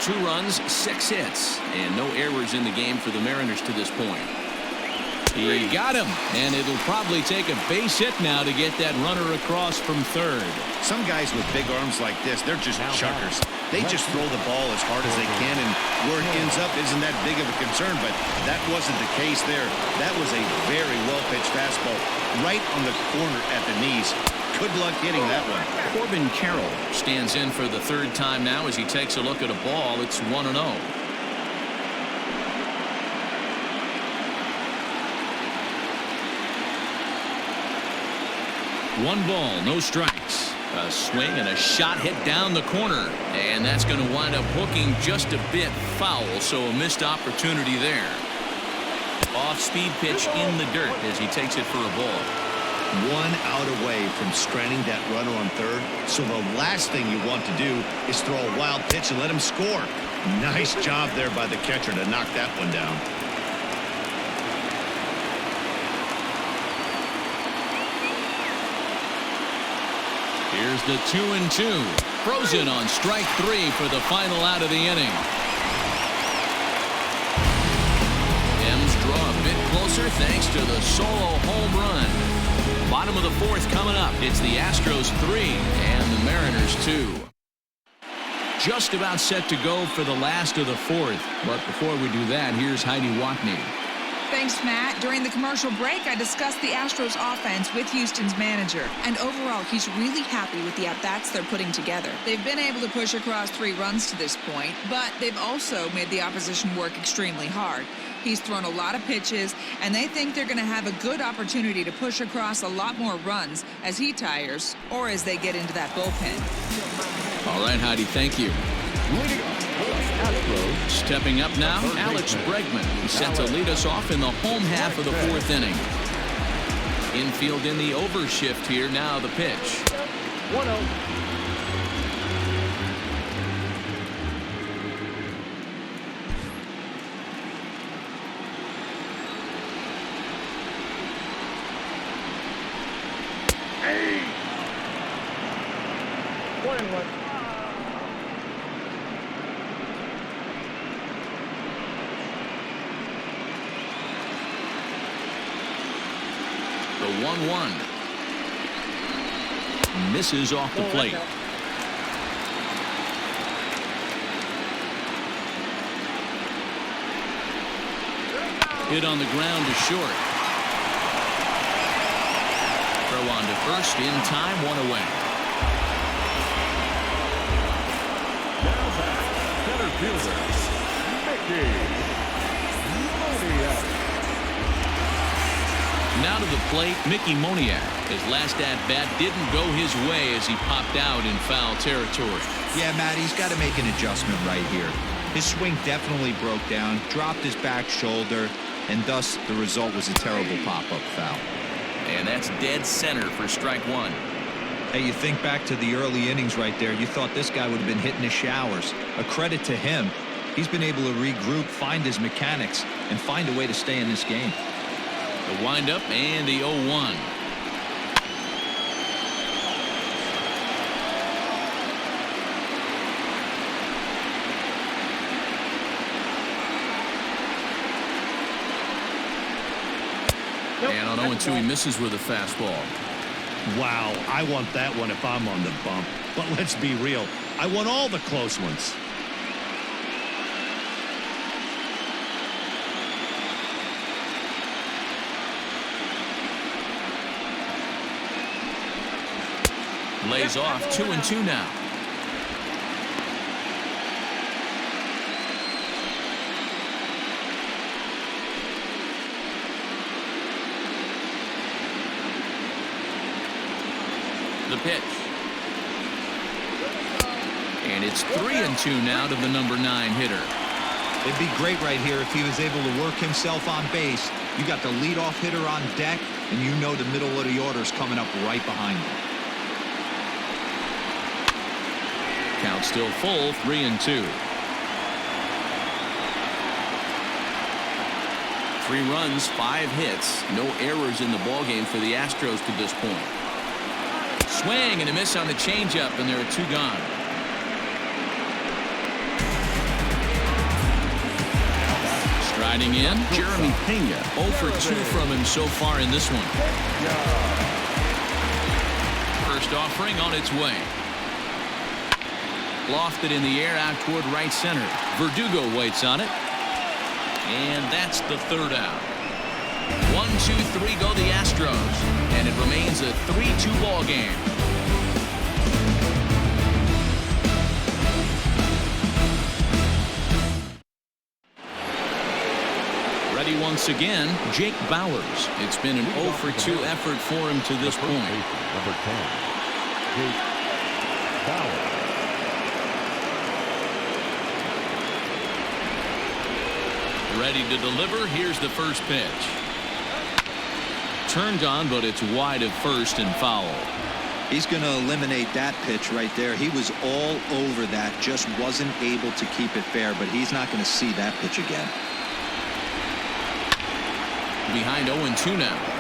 2 runs, 6 hits, and no errors in the game for the Mariners to this point. He got him, and it'll probably take a base hit now to get that runner across from third. Some guys with big arms like this, they're just chuckers. They just throw the ball as hard as they can, and where it ends up isn't that big of a concern, but that wasn't the case there. That was a very well-pitched fastball right on the corner at the knees. Good luck hitting that one. Corbin Carroll stands in for the third time now as he takes a look at a ball. It's 1-0. 1 ball, no strikes. A swing and a shot hit down the corner, and that's going to wind up hooking just a bit foul, so a missed opportunity there. Off-speed pitch in the dirt as he takes it for a ball. 1 out away from stranding that runner on third, so the last thing you want to do is throw a wild pitch and let him score. Nice job there by the catcher to knock that one down. Here's the 2-2. Frozen on strike 3 for the final out of the inning. M's draw a bit closer thanks to the solo home run. Bottom of the 4th coming up. It's the Astros 3 and the Mariners 2. Just about set to go for the last of the 4th. But before we do that, here's Heidi Watney. Thanks, Matt. During the commercial break, I discussed the Astros offense with Houston's manager. And overall, he's really happy with the at-bats they're putting together. They've been able to push across 3 runs to this point, but they've also made the opposition work extremely hard. He's thrown a lot of pitches, and they think they're going to have a good opportunity to push across a lot more runs as he tires or as they get into that bullpen. All right, Heidi, thank you. Stepping up now, Alex Bregman. He's set to lead us off in the home half of the 4th inning. Infield in the overshift here. Now the pitch. 1-0. Hey. 1-1. The 1-1 misses off the plate. Hit on the ground to short. Throw on to first in time, 1 away. Now back, center fielder, Mickey Moniak. Now to the plate, Mickey Moniak. His last at-bat didn't go his way as he popped out in foul territory. Yeah, Matt, he's got to make an adjustment right here. His swing definitely broke down, dropped his back shoulder, and thus the result was a terrible pop-up foul. And that's dead center for strike 1. Hey, you think back to the early innings right there, you thought this guy would have been hitting his showers. A credit to him. He's been able to regroup, find his mechanics, and find a way to stay in this game. The windup and the 0-1. And on 0-2, he misses with a fastball. Wow, I want that one if I'm on the bump. But let's be real, I want all the close ones. Lays off 2-2 now. The pitch. And it's 3-2 now to the number 9 hitter. It'd be great right here if he was able to work himself on base. You got the leadoff hitter on deck, and you know the middle of the order is coming up right behind him. Count still full, 3-2. 3 runs, 5 hits, no errors in the ballgame for the Astros to this point. Swing and a miss on the changeup, and there are 2 gone. Striding in, Jeremy Pena. 0 for 2 from him so far in this one. First offering on its way. Lofted in the air out toward right center. Verdugo waits on it. And that's the 3rd out. 1-2-3 go the Astros. And it remains a 3-2 ball game. Ready once again, Jake Bowers. It's been an 0 for 2 effort for him to this point. Number 10, Jake Bowers. Ready to deliver. Here's the first pitch. Turned on, but it's wide of first and foul. He's going to eliminate that pitch right there. He was all over that, just wasn't able to keep it fair, but he's not going to see that pitch again. Behind 0-2 now.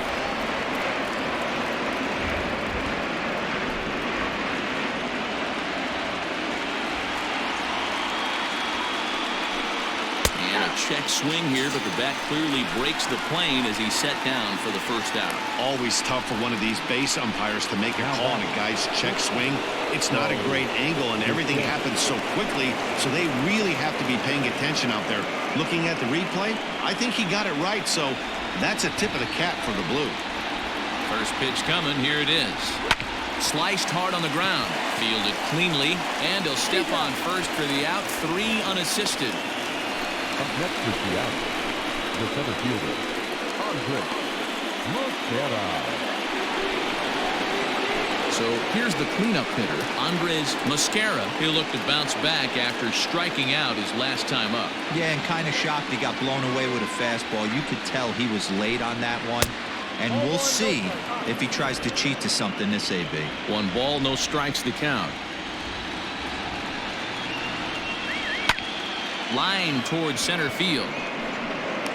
Check swing here, but the bat clearly breaks the plane as he's set down for the first out. Always tough for one of these base umpires to make a call on a guy's check swing. It's not a great angle, and everything happens so quickly, so they really have to be paying attention out there. Looking at the replay, I think he got it right, so that's a tip of the cap for the Blue. First pitch coming. Here it is. Sliced hard on the ground. Fielded cleanly, and he'll step on first for the out. 3 unassisted. Up next is the out. The center fielder, Andres Mosquera. So here's the cleanup hitter, Andres Mosquera. He'll look to bounce back after striking out his last time up. Yeah, and kind of shocked he got blown away with a fastball. You could tell he was late on that one. And we'll see if he tries to cheat to something this AB. 1 ball, no strikes the count. Line towards center field.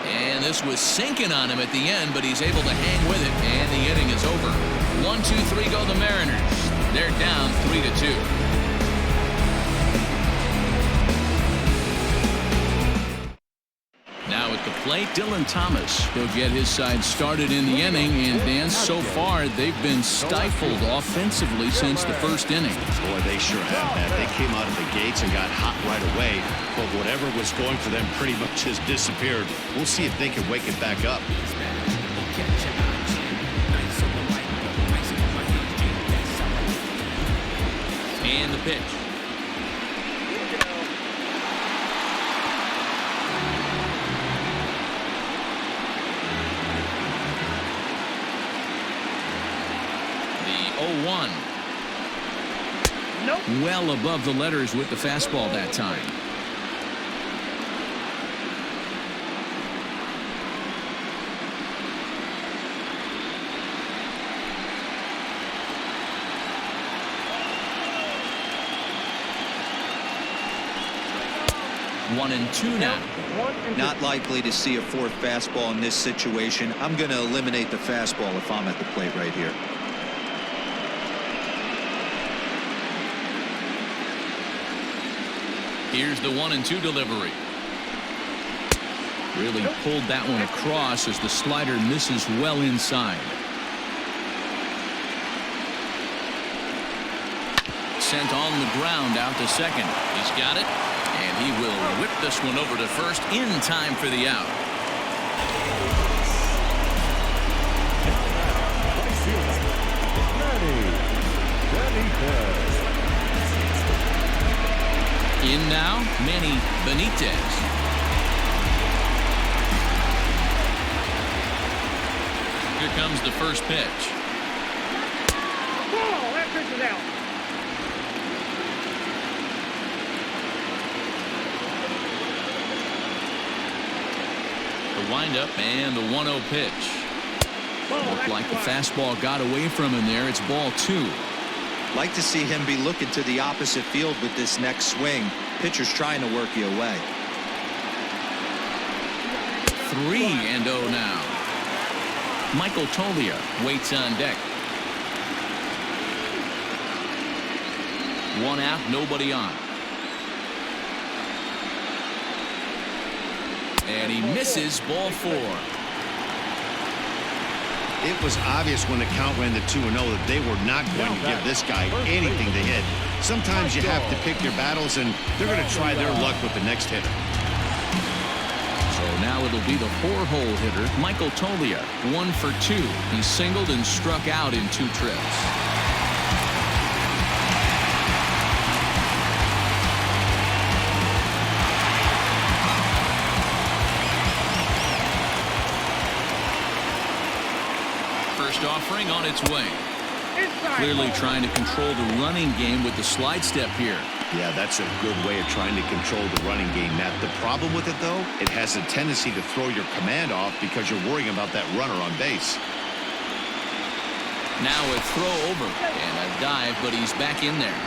And this was sinking on him at the end, but he's able to hang with it, and the inning is over. 1-2-3 go the Mariners. They're down 3-2. Now at the plate, Dylan Thomas. He'll get his side started in the inning, and Dan, so far they've been stifled offensively since the first inning. Boy, they sure have that. They came out of the gates and got hot right away, but whatever was going for them pretty much has disappeared. We'll see if they can wake it back up. And the pitch. The 0-1. Nope. Well above the letters with the fastball that time. One and two now. Not likely to see a 4th fastball in this situation. I'm going to eliminate the fastball if I'm at the plate right here. Here's the 1-2 delivery. Really pulled that one across as the slider misses well inside. Sent on the ground out to second. He's got it, and he will whip this one over to first in time for the out. Right fielder, Danny now, Manny Benitez. Here comes the first pitch. Ball, that pitch is out. The windup and the 1-0 pitch. Looked like the fastball got away from him there. It's ball 2. Like to see him be looking to the opposite field with this next swing. Pitcher's trying to work you away. 3-0 now. Michael Tolia waits on deck. 1 out, nobody on. And he misses ball 4. It was obvious when the count ran to 2-0 that they were not going to give this guy anything to hit. Sometimes you have to pick your battles, and they're going to try their luck with the next hitter. So now it'll be the 4-hole hitter, Michael Tolia, 1 for 2. He singled and struck out in 2 trips. First offering on its way. Clearly trying to control the running game with the slide step here. Yeah, that's a good way of trying to control the running game, Matt. The problem with it, though, it has a tendency to throw your command off because you're worrying about that runner on base. Now a throw over and a dive, but he's back in there.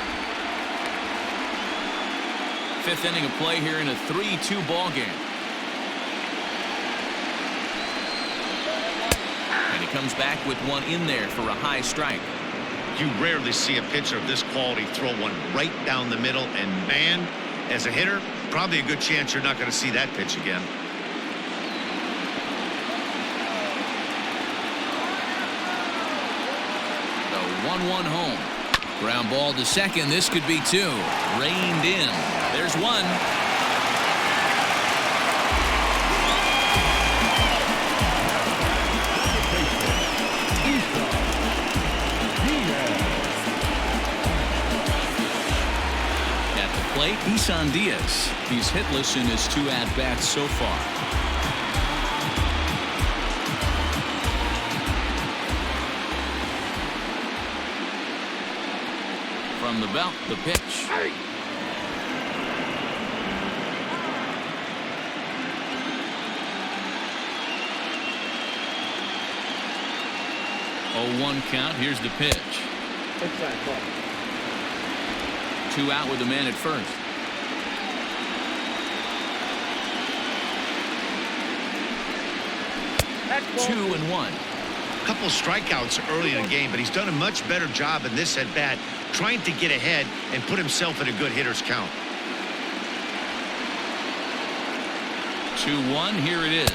5th inning of play here in a 3-2 ball game. And he comes back with one in there for a high strike. You rarely see a pitcher of this quality throw one right down the middle, and man, as a hitter, probably a good chance you're not going to see that pitch again. The 1-1 home. Ground ball to second. This could be 2. Reined in. There's 1. Isan Diaz. He's hitless in his 2 at-bats so far. From the belt, the pitch. Hey. 0-1 count. Here's the pitch. Inside ball. 2 out with the man at first. That's 2-1. Couple strikeouts early in the game, but he's done a much better job in this at bat trying to get ahead and put himself in a good hitter's count. 2-1. Here it is.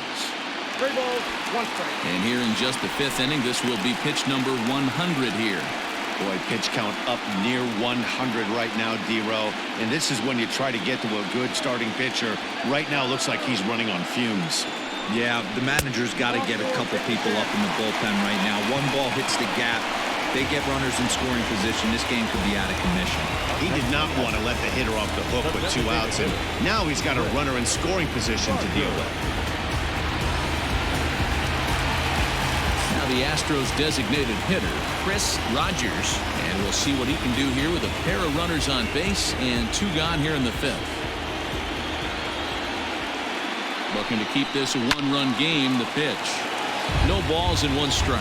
3 balls, 1 strike. And here in just the 5th inning, this will be pitch number 100 here. Boy, pitch count up near 100 right now, D-Row. And this is when you try to get to a good starting pitcher. Right now, looks like he's running on fumes. Yeah, the manager's got to get a couple people up in the bullpen right now. 1 ball hits the gap. They get runners in scoring position. This game could be out of commission. He did not want to let the hitter off the hook with 2 outs, and now he's got a runner in scoring position to deal with. Now the Astros designated hitter, Chris Rogers, and we'll see what he can do here with a pair of runners on base and 2 gone here in the 5th. Looking to keep this a 1-run game. The pitch. No balls and 1 strike.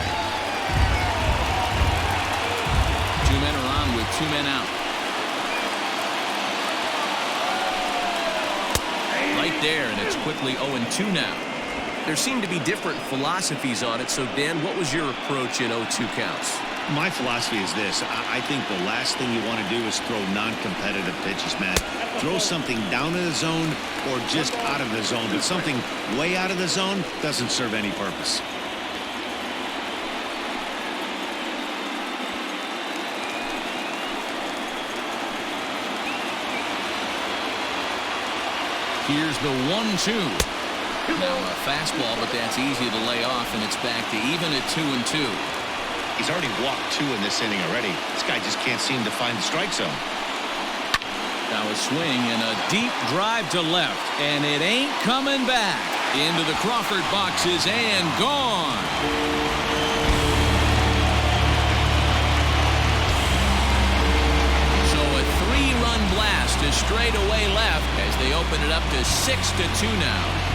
2 men are on with 2 men out. Right there, and it's quickly 0-2 now. There seem to be different philosophies on it. So, Dan, what was your approach at 0-2 counts? My philosophy is this. I think the last thing you want to do is throw non-competitive pitches, Matt. Throw something down in the zone or just out of the zone, but something way out of the zone doesn't serve any purpose. Here's the 1-2. Now a fastball, but that's easy to lay off, and it's back to even at 2-2. He's already walked 2 in this inning already. This guy just can't seem to find the strike zone. Now a swing and a deep drive to left, and it ain't coming back. Into the Crawford boxes and gone. So a 3-run blast to straightaway left as they open it up to 6-2 now.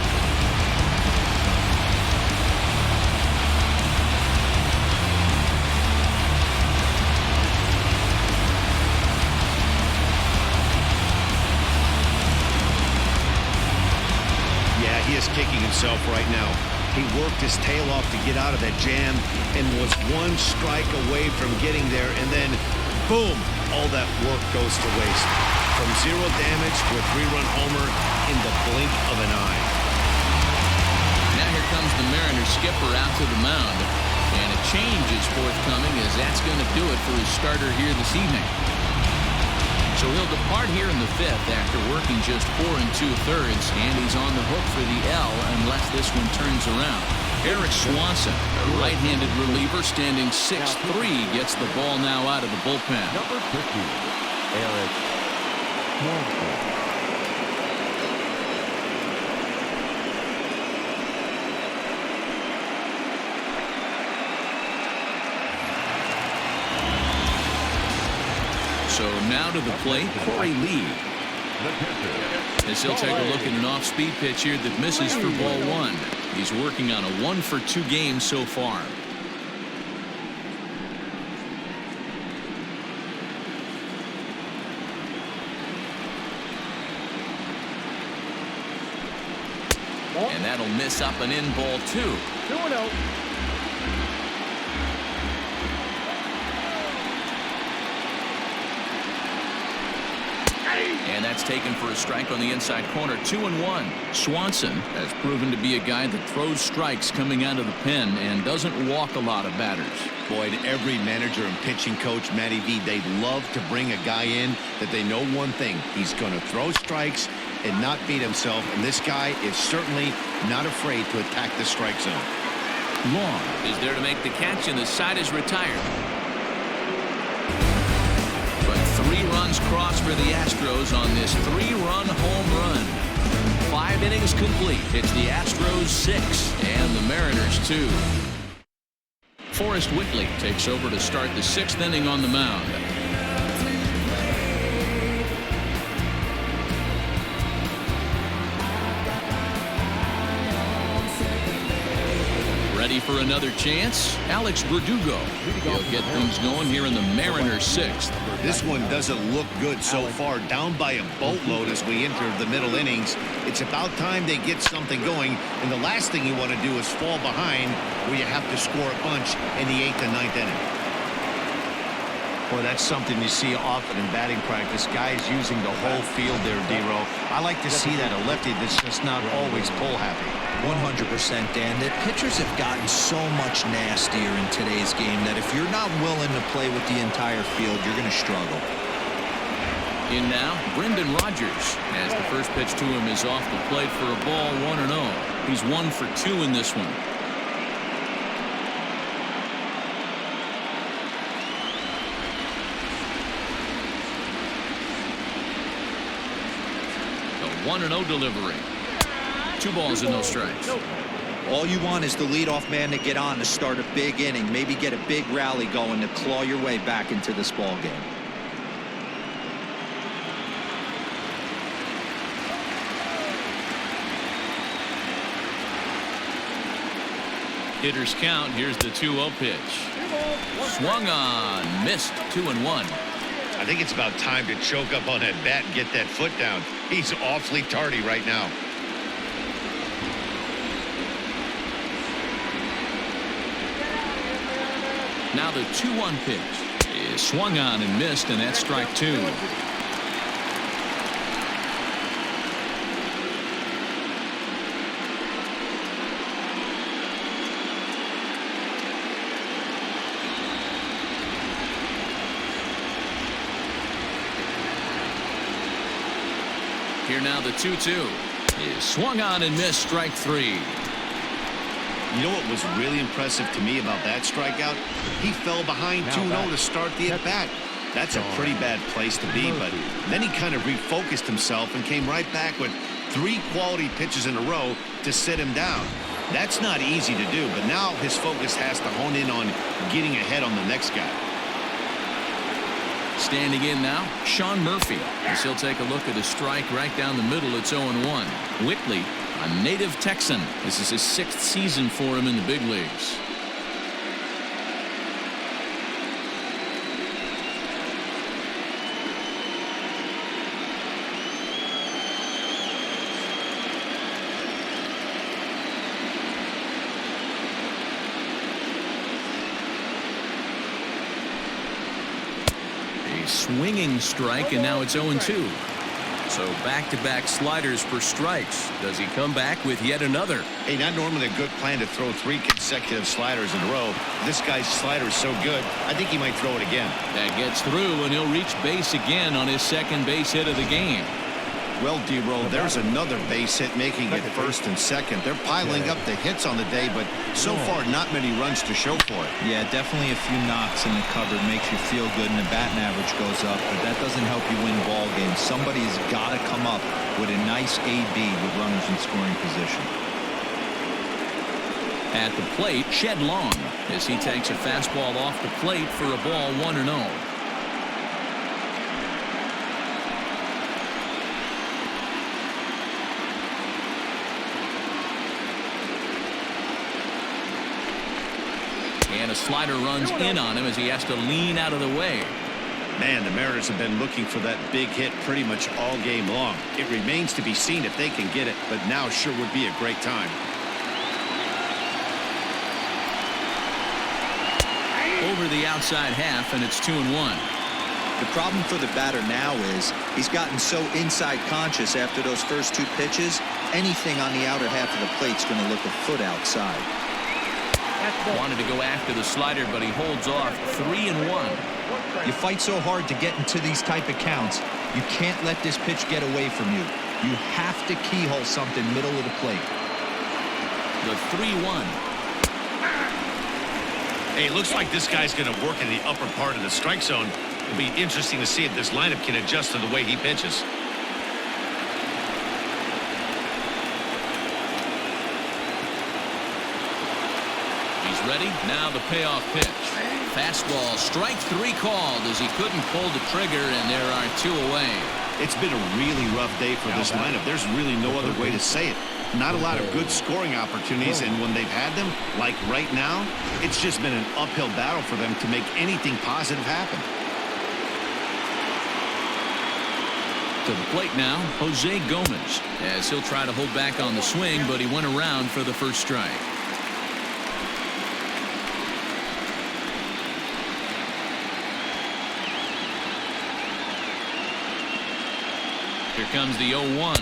He is kicking himself right now. He worked his tail off to get out of that jam and was 1 strike away from getting there, and then boom, all that work goes to waste. From 0 damage to a 3-run homer in the blink of an eye. Now here comes the Mariners skipper out to the mound, and a change is forthcoming as that's going to do it for his starter here this evening. So he'll depart here in the 5th after working just 4 2/3, and he's on the hook for the L unless this one turns around. Eric Swanson, a right-handed reliever standing 6'3", gets the ball now out of the bullpen. Number 50, Eric Swanson. So now to the plate, Corey Lee. As he'll take a look at an off-speed pitch here that misses for ball 1. He's working on a 1-for-2 game so far. And that'll miss up and in ball 2. 2-0. And that's taken for a strike on the inside corner. 2-1. Swanson has proven to be a guy that throws strikes coming out of the pen and doesn't walk a lot of batters. Boy, every manager and pitching coach, Matty V, they'd love to bring a guy in that they know one thing. He's going to throw strikes and not beat himself, and this guy is certainly not afraid to attack the strike zone. Long is there to make the catch, and the side is retired. But 3 runs crossed for the Astros on this 3-run home run. 5 innings complete. It's the Astros 6 and the Mariners 2. Forrest Whitley takes over to start the 6th inning on the mound. Ready for another chance? Alex Verdugo. He'll get things going here in the Mariners 6th. This one doesn't look good so far. Down by a boatload as we enter the middle innings. It's about time they get something going, and the last thing you want to do is fall behind where you have to score a bunch in the 8th and 9th inning. Boy, that's something you see often in batting practice. Guys using the whole field there, D-Row. I like to see that. A lefty that's just not always pull happy. 100%, Dan. The pitchers have gotten so much nastier in today's game that if you're not willing to play with the entire field, you're going to struggle. In now, Brendan Rodgers, as the first pitch to him is off the plate for a ball 1-0. He's 1 for 2 in this one. The 1-0 delivery. 2 balls and no strikes. All you want is the leadoff man to get on to start a big inning, maybe get a big rally going to claw your way back into this ball game. Hitters count. Here's the 2-0 pitch. Swung on, missed. 2-1. I think it's about time to choke up on that bat and get that foot down. He's awfully tardy right now. Now the 2-1 pitch is swung on and missed, and that's strike 2. Here now the 2-2 is swung on and missed, strike 3. You know what was really impressive to me about that strikeout? He fell behind 2-0 to start the at-bat. That's a pretty bad place to be, but then he kind of refocused himself and came right back with 3 quality pitches in a row to sit him down. That's not easy to do, but now his focus has to hone in on getting ahead on the next guy. Standing in now, Sean Murphy, as he'll take a look at a strike right down the middle. It's 0-1. Whitley, a native Texan. This is his 6th season for him in the big leagues. Swinging strike, and now it's 0-2. So back-to-back sliders for strikes. Does he come back with yet another? Hey, not normally a good plan to throw 3 consecutive sliders in a row. This guy's slider is so good, I think he might throw it again. That gets through, and he'll reach base again on his 2nd base hit of the game. Well, D-Roll, there's another base hit, making it 1st and 2nd. They're piling up the hits on the day, but so far not many runs to show for it. Yeah, definitely a few knocks in the cover makes you feel good, and the batting average goes up, but that doesn't help you win ball games. Somebody's got to come up with a nice AB with runners in scoring position. At the plate, Shed Long, as he takes a fastball off the plate for a ball 1-0. And a slider runs in on him as he has to lean out of the way. Man, the Mariners have been looking for that big hit pretty much all game long. It remains to be seen if they can get it, but now sure would be a great time. Over the outside half, and it's 2-1. The problem for the batter now is he's gotten so inside conscious after those first 2 pitches. Anything on the outer half of the plate's going to look a foot outside. Wanted to go after the slider, but he holds off. 3-1. You fight so hard to get into these type of counts. You can't let this pitch get away from you. You have to keyhole something middle of the plate. The 3-1. Hey, it looks like this guy's going to work in the upper part of the strike zone. It'll be interesting to see if this lineup can adjust to the way he pitches. Ready? Now the payoff pitch. Fastball, strike 3 called as he couldn't pull the trigger, and there are 2 away. It's been a really rough day for this lineup. There's really no other way to say it. Not a lot of good scoring opportunities, and when they've had them, like right now, it's just been an uphill battle for them to make anything positive happen. To the plate now, Jose Gomez, as he'll try to hold back on the swing, but he went around for the first strike. Here comes the 0-1.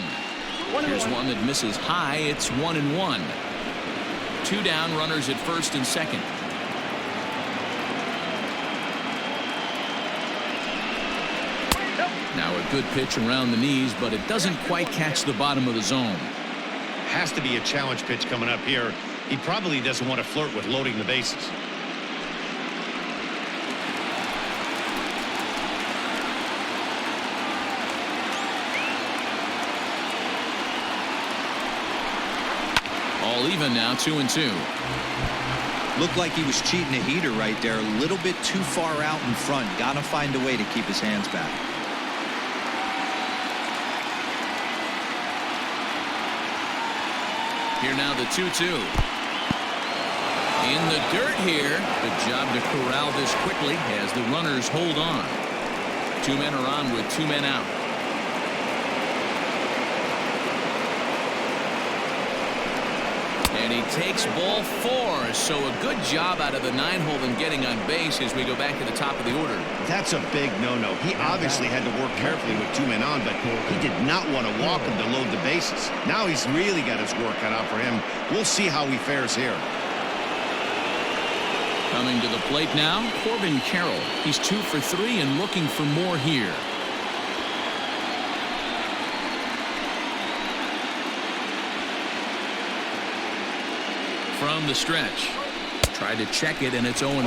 Here's one that misses high. It's 1-1. 2 down, runners at 1st and 2nd. Now a good pitch around the knees, but it doesn't quite catch the bottom of the zone. Has to be a challenge pitch coming up here. He probably doesn't want to flirt with loading the bases. All even now, 2-2. Looked like he was cheating a heater right there. A little bit too far out in front. Got to find a way to keep his hands back. Here now the 2-2. In the dirt here. Good job to corral this quickly as the runners hold on. 2 men are on with 2 men out. And he takes ball 4. So a good job out of the 9-hole and getting on base as we go back to the top of the order. That's a big no-no. He obviously had to work carefully with 2 men on, but he did not want to walk him to load the bases. Now he's really got his work cut out for him. We'll see how he fares here. Coming to the plate now, Corbin Carroll. He's 2 for 3 and looking for more here. From the stretch. Tried to check it, and it's 0-1.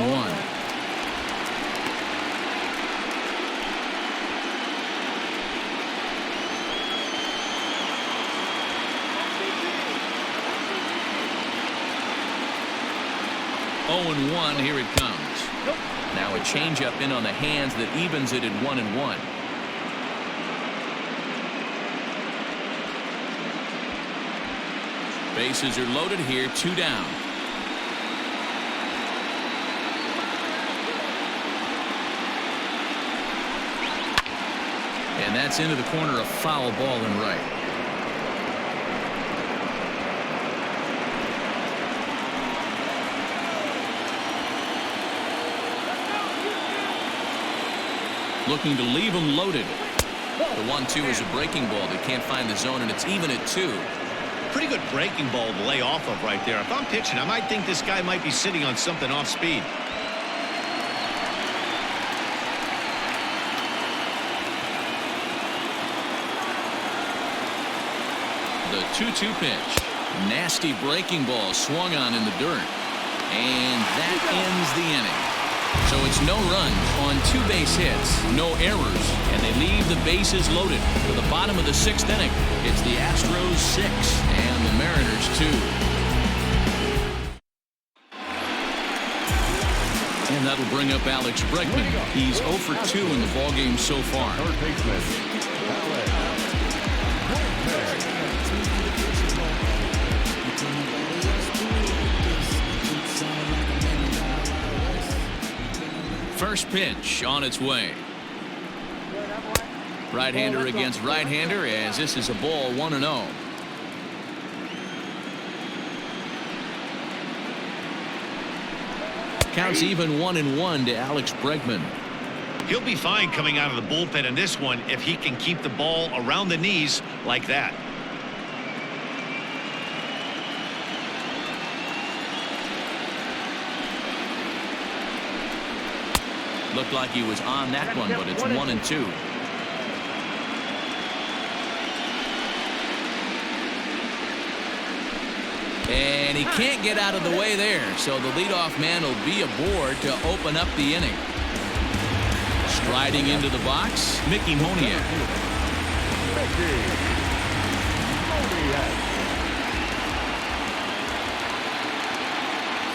0-1. Here it comes. Now a changeup in on the hands that evens it at 1-1. Bases are loaded here, 2 down. And that's into the corner, a foul ball and right. Looking to leave him loaded. The 1-2 is a breaking ball. They can't find the zone, and it's even at 2. Pretty good breaking ball to lay off of right there. If I'm pitching, I might think this guy might be sitting on something off speed. The 2-2 pitch. Nasty breaking ball swung on in the dirt. And that ends the inning. So it's no runs on 2 base hits, no errors, and they leave the bases loaded. For the bottom of the 6th inning, it's the Astros 6 and the Mariners 2. And that'll bring up Alex Bregman. He's 0 for 2 in the ballgame so far. Third baseman, Alex Bregman. First pitch on its way. Right-hander against right-hander, as this is a ball 1-0. Counts even 1-1 to Alex Bregman. He'll be fine coming out of the bullpen in this one if he can keep the ball around the knees like that. Looked like he was on that one, but it's 1-2. And he can't get out of the way there, so the leadoff man will be aboard to open up the inning. Striding into the box, Mickey Moniak.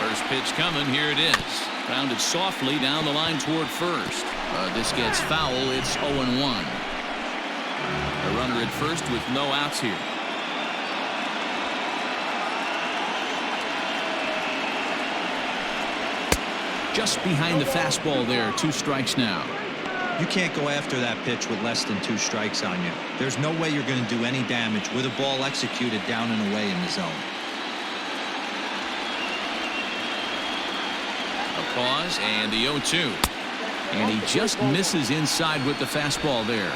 First pitch coming, here it is. Grounded softly down the line toward first. This gets foul. It's 0-1. A runner at first with no outs here. Just behind the fastball there. 2 strikes now. You can't go after that pitch with less than 2 strikes on you. There's no way you're going to do any damage with a ball executed down and away in the zone. Pause and the 0-2, and he just misses inside with the fastball there.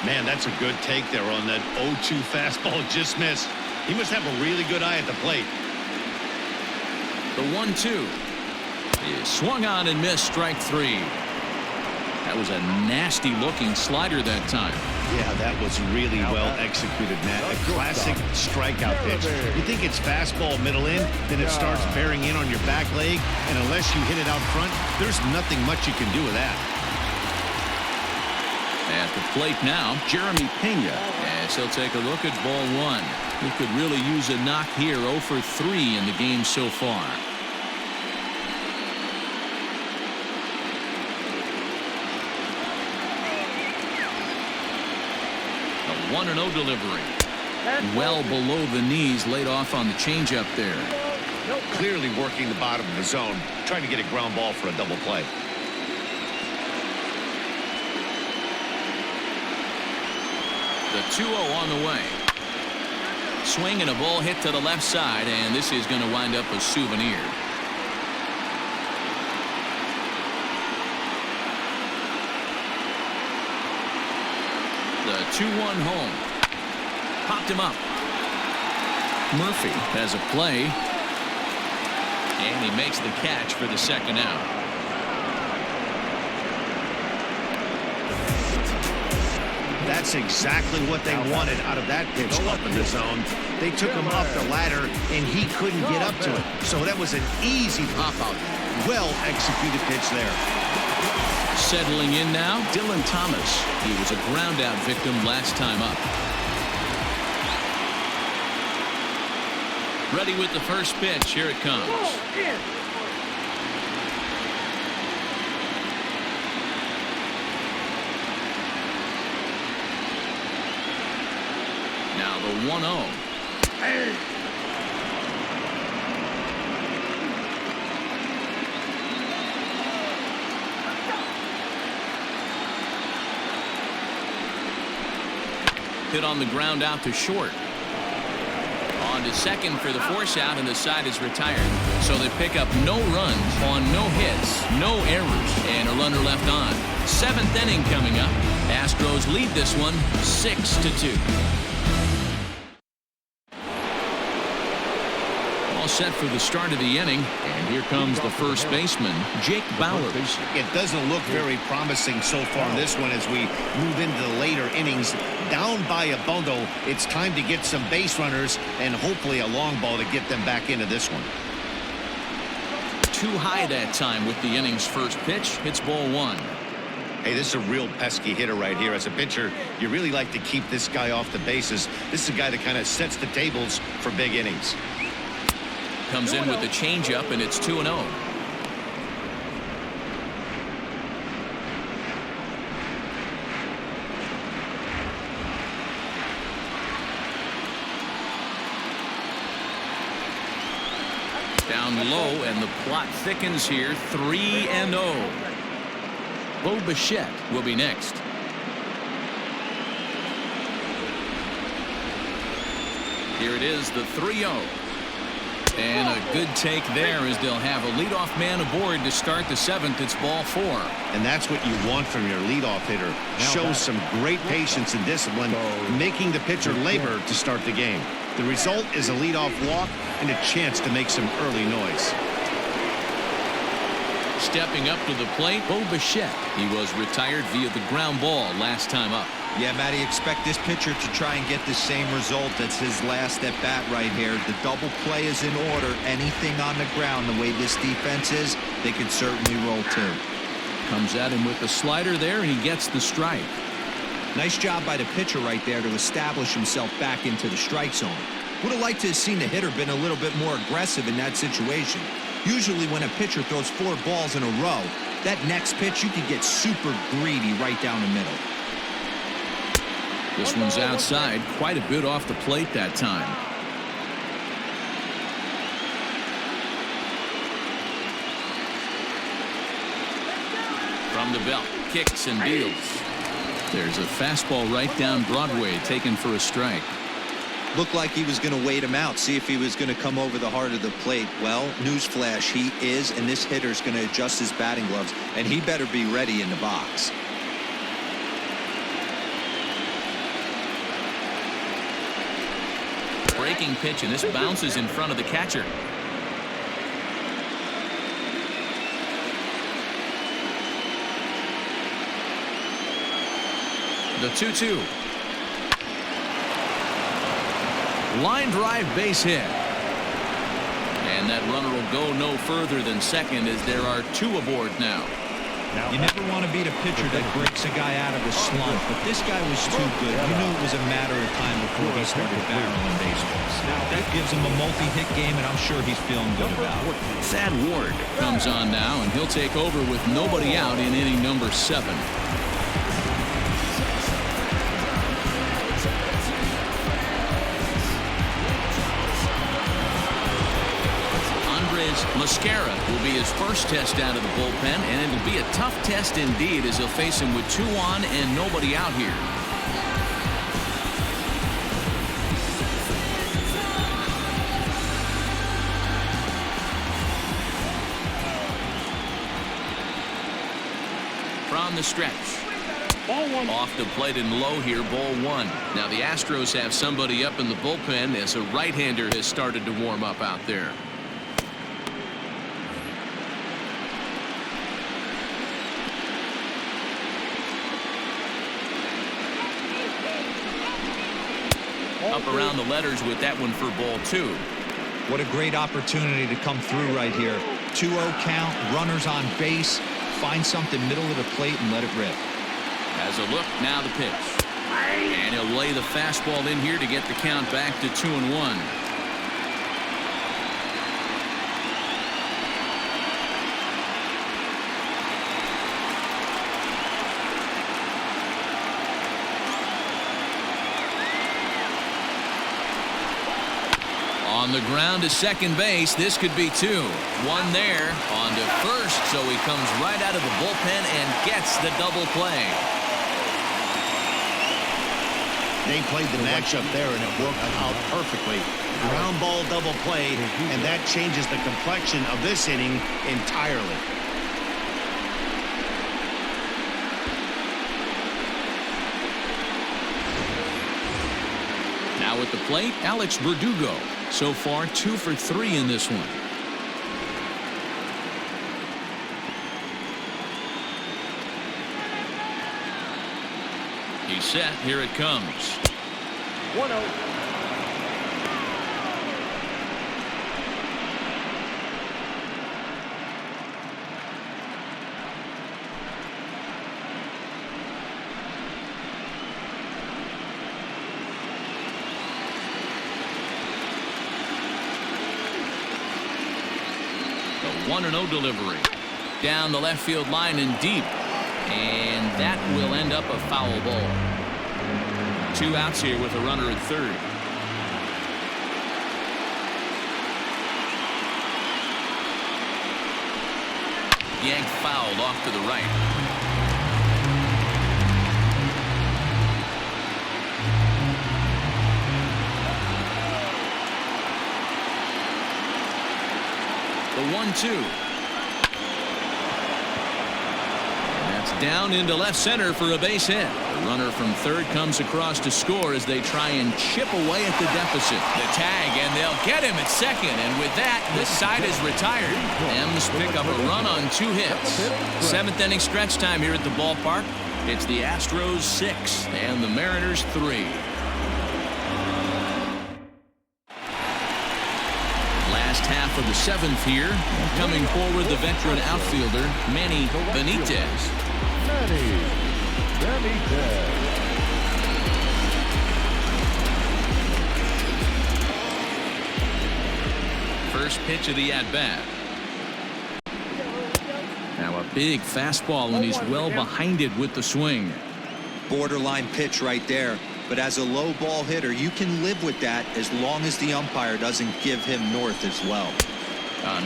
Man, that's a good take there on that 0-2 fastball. Just missed. He must have a really good eye at the plate. The 1-2 is swung on and missed, strike 3. That was a nasty looking slider that time. Yeah, that was really well executed, Matt. A classic strikeout pitch. You think it's fastball middle in, then it starts bearing in on your back leg, and unless you hit it out front, there's nothing much you can do with that. At the plate now, Jeremy Pena, as he'll take a look at ball 1. He could really use a knock here. 0 for 3 in the game so far. A 1-0 delivery. Well below the knees, laid off on the changeup there. Clearly working the bottom of the zone, trying to get a ground ball for a double play. The 2-0 on the way. Swing and a ball hit to the left side, and this is going to wind up a souvenir. The 2-1 home. Popped him up. Murphy has a play. And he makes the catch for the second out. That's exactly what they wanted out of that pitch up in the zone. They took him up the ladder, and he couldn't get up to it. So that was an easy pop-out. Well-executed pitch there. Settling in now, Dylan Thomas. He was a ground-out victim last time up. Ready with the first pitch. Here it comes. 1-0. Hit on the ground out to short. On to second for the force out, and the side is retired. So they pick up no runs on no hits, no errors, and a runner left on. 7th inning coming up. Astros lead this one 6-2. All set for the start of the inning, and here comes the first baseman, Jake Bauers. It doesn't look very promising so far in this one as we move into the later innings. Down by a bundle, it's time to get some base runners and hopefully a long ball to get them back into this one. Too high that time with the inning's first pitch. It's ball 1. Hey, this is a real pesky hitter right here. As a pitcher, you really like to keep this guy off the bases. This is a guy that kind of sets the tables for big innings. Comes in with the changeup, and it's 2-0. Down low, and the plot thickens here. 3-0. Bo Bichette will be next. Here it is, the 3-0. And a good take there as they'll have a leadoff man aboard to start the 7th. It's ball 4. And that's what you want from your leadoff hitter. Shows some great patience and discipline, making the pitcher labor to start the game. The result is a leadoff walk and a chance to make some early noise. Stepping up to the plate, Bo Bichette. He was retired via the ground ball last time up. Yeah, Matty, expect this pitcher to try and get the same result. That's his last at bat right here. The double play is in order. Anything on the ground, the way this defense is, they could certainly roll too. Comes at him with the slider there, and he gets the strike. Nice job by the pitcher right there to establish himself back into the strike zone. Would have liked to have seen the hitter been a little bit more aggressive in that situation. Usually when a pitcher throws 4 balls in a row, that next pitch you could get super greedy right down the middle. This one's outside, quite a bit off the plate that time. From the belt, kicks and deals. There's a fastball right down Broadway, taken for a strike. Looked like he was going to wait him out, see if he was going to come over the heart of the plate. Well, newsflash, he is, and this hitter's going to adjust his batting gloves, and he better be ready in the box. Breaking pitch, and this bounces in front of the catcher. The 2-2. Line drive, base hit. And that runner will go no further than second as there are 2 aboard now. You never want to beat a pitcher that breaks a guy out of a slump, but this guy was too good. You knew it was a matter of time before he started barreling baseballs. That gives him a multi-hit game, and I'm sure he's feeling good about it. Thad Ward comes on now, and he'll take over with nobody out in inning number 7. Mascara will be his first test out of the bullpen, and it'll be a tough test indeed as he'll face him with 2 on and nobody out here. From the stretch. Ball 1. Off the plate and low here, ball 1. Now the Astros have somebody up in the bullpen as a right-hander has started to warm up out there. Up around the letters with that one for ball 2. What a great opportunity to come through right here. 2-0 count, runners on base. Find something middle of the plate and let it rip. Has a look, now the pitch. And he'll lay the fastball in here to get the count back to 2-1. On the ground to second base, this could be two. One there, on to first, so he comes right out of the bullpen and gets the double play. They played the matchup there, and it worked out perfectly. Ground ball double play, and that changes the complexion of this inning entirely. Now at the plate, Alex Verdugo. So far, 2 for 3 in this one. He's set. Here it comes. 1-0. The 1-0 delivery. Down the left field line and deep. And that will end up a foul ball. 2 outs here with a runner at third. Yanked fouled off to the right. The 1-2. Down into left center for a base hit. The runner from third comes across to score as they try and chip away at the deficit. The tag, and they'll get him at second. And with that, this side is retired. M's pick up a run on 2 hits. 7th inning stretch time here at the ballpark. It's the Astros 6 and the Mariners 3. Last half of the 7th here. Coming forward, the veteran outfielder, Manny Benitez. First pitch of the at-bat. Now a big fastball, and he's well behind it with the swing. Borderline pitch right there. But as a low ball hitter, you can live with that as long as the umpire doesn't give him north as well.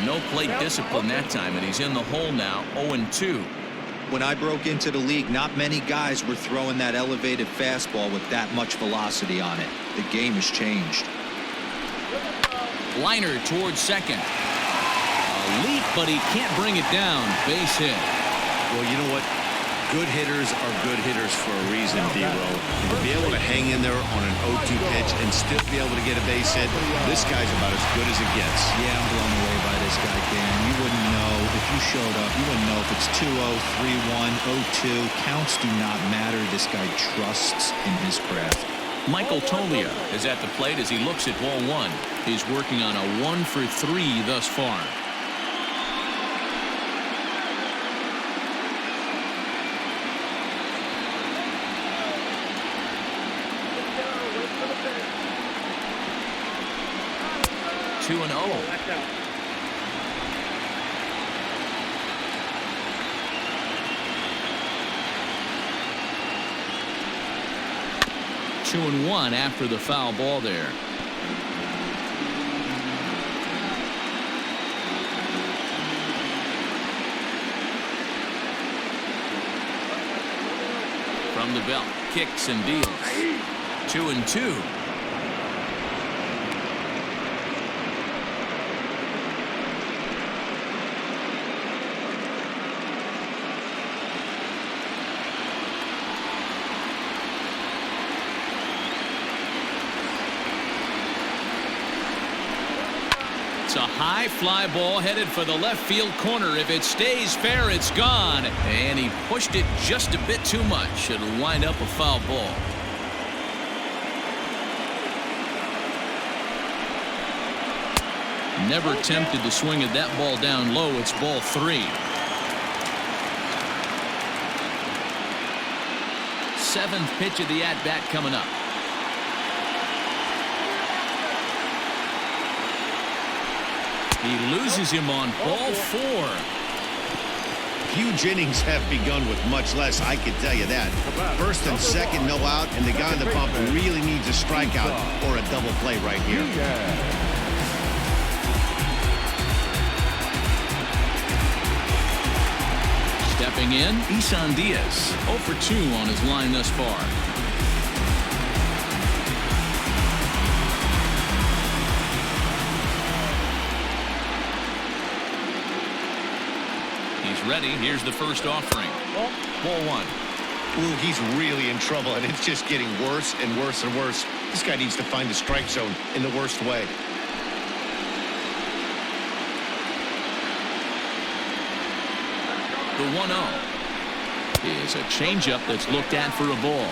No plate discipline that time, and he's in the hole now, 0-2. When I broke into the league, not many guys were throwing that elevated fastball with that much velocity on it. The game has changed. Liner towards second. A leap, but he can't bring it down. Base hit. Well, you know what? Good hitters are good hitters for a reason, D-Row. And to be able to hang in there on an 0-2 pitch and still be able to get a base hit, this guy's about as good as it gets. Yeah, I'm blown away by this guy, Dan. You wouldn't know if you showed up. You wouldn't know if it's 2-0, 3-1, 0-2. Counts do not matter. This guy trusts in his craft. Michael Tolia is at the plate as he looks at ball 1. He's working on a 1 for 3 thus far. Two and 0. Two and 1 after the foul ball there. From the belt, kicks and deals. 2 and 2. It's a high fly ball headed for the left field corner. If it stays fair, it's gone. And he pushed it just a bit too much. It'll wind up a foul ball. Never tempted to swing at that ball down low. It's ball 3. 7th pitch of the at-bat coming up. He loses him on ball 4. Huge innings have begun with much less, I can tell you that. First and second, no out, and the guy on the bump really needs a strikeout or a double play right here. Stepping in, Isan Diaz, 0 for 2 on his line thus far. He's ready. Here's the first offering. Ball 1. Ooh, he's really in trouble, and it's just getting worse and worse and worse. This guy needs to find the strike zone in the worst way. The 1-0 is a changeup that's looked at for a ball.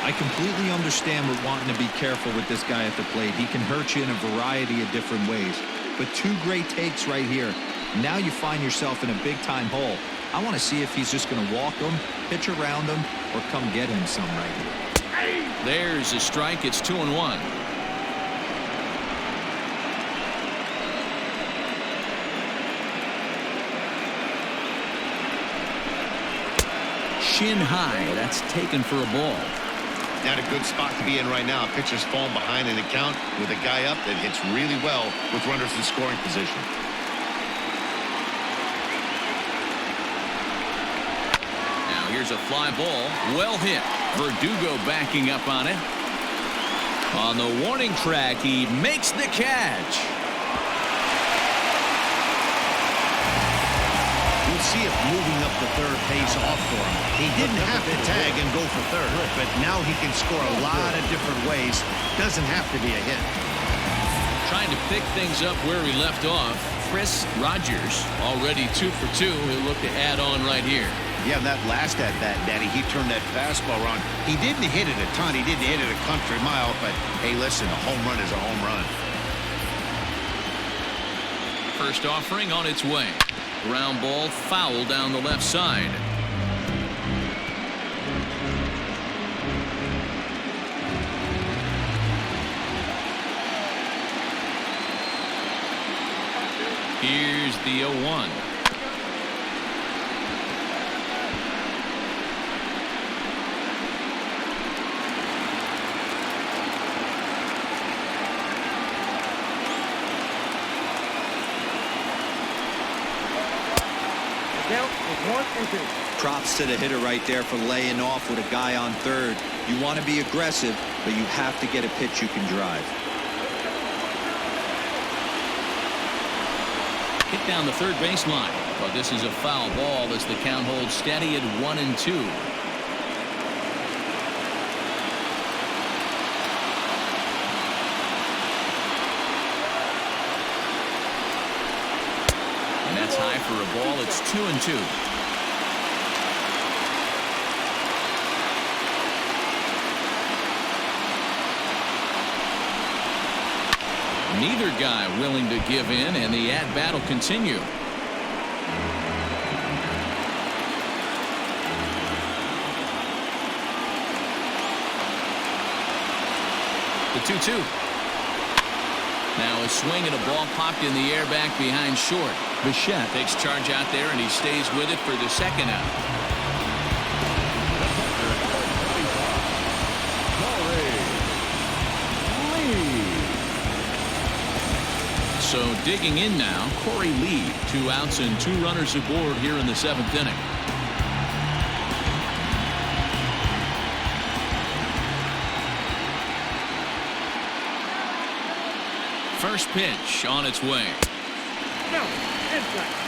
I completely understand we're wanting to be careful with this guy at the plate. He can hurt you in a variety of different ways. But 2 great takes right here. Now you find yourself in a big-time hole. I want to see if he's just going to walk him, pitch around him, or come get him some right here. There's a strike. It's 2-1. Shin high. That's taken for a ball. Not a good spot to be in right now. Pitcher's falling behind in the count with a guy up that hits really well with runners in scoring position. Now here's a fly ball. Well hit. Verdugo backing up on it. On the warning track, he makes the catch. We'll see if moving up the third pays off for him. He didn't have to tag and go for third, but now he can score a lot of different ways. Doesn't have to be a hit. Trying to pick things up where he left off. Chris Rogers already 2 for 2. He'll look to add on right here. Yeah, that last at bat, Daddy, he turned that fastball around. He didn't hit it a ton. He didn't hit it a country mile, but hey, listen, a home run is a home run. First offering on its way. Ground ball foul down the left side. Here's the 0-1. Count is 1 and 2. Props to the hitter right there for laying off with a guy on third. You want to be aggressive, but you have to get a pitch you can drive. Hit down the third baseline, but this is a foul ball as the count holds steady at 1-2. And that's high for a ball. It's 2-2. Neither guy willing to give in, and the at-bat will continue. The 2-2. Now a swing and a ball popped in the air back behind short. Bichette takes charge out there, and he stays with it for the second out. So digging in now, Corey Lee. 2 outs and 2 runners aboard here in the 7th inning. First pitch on its way. No, inside.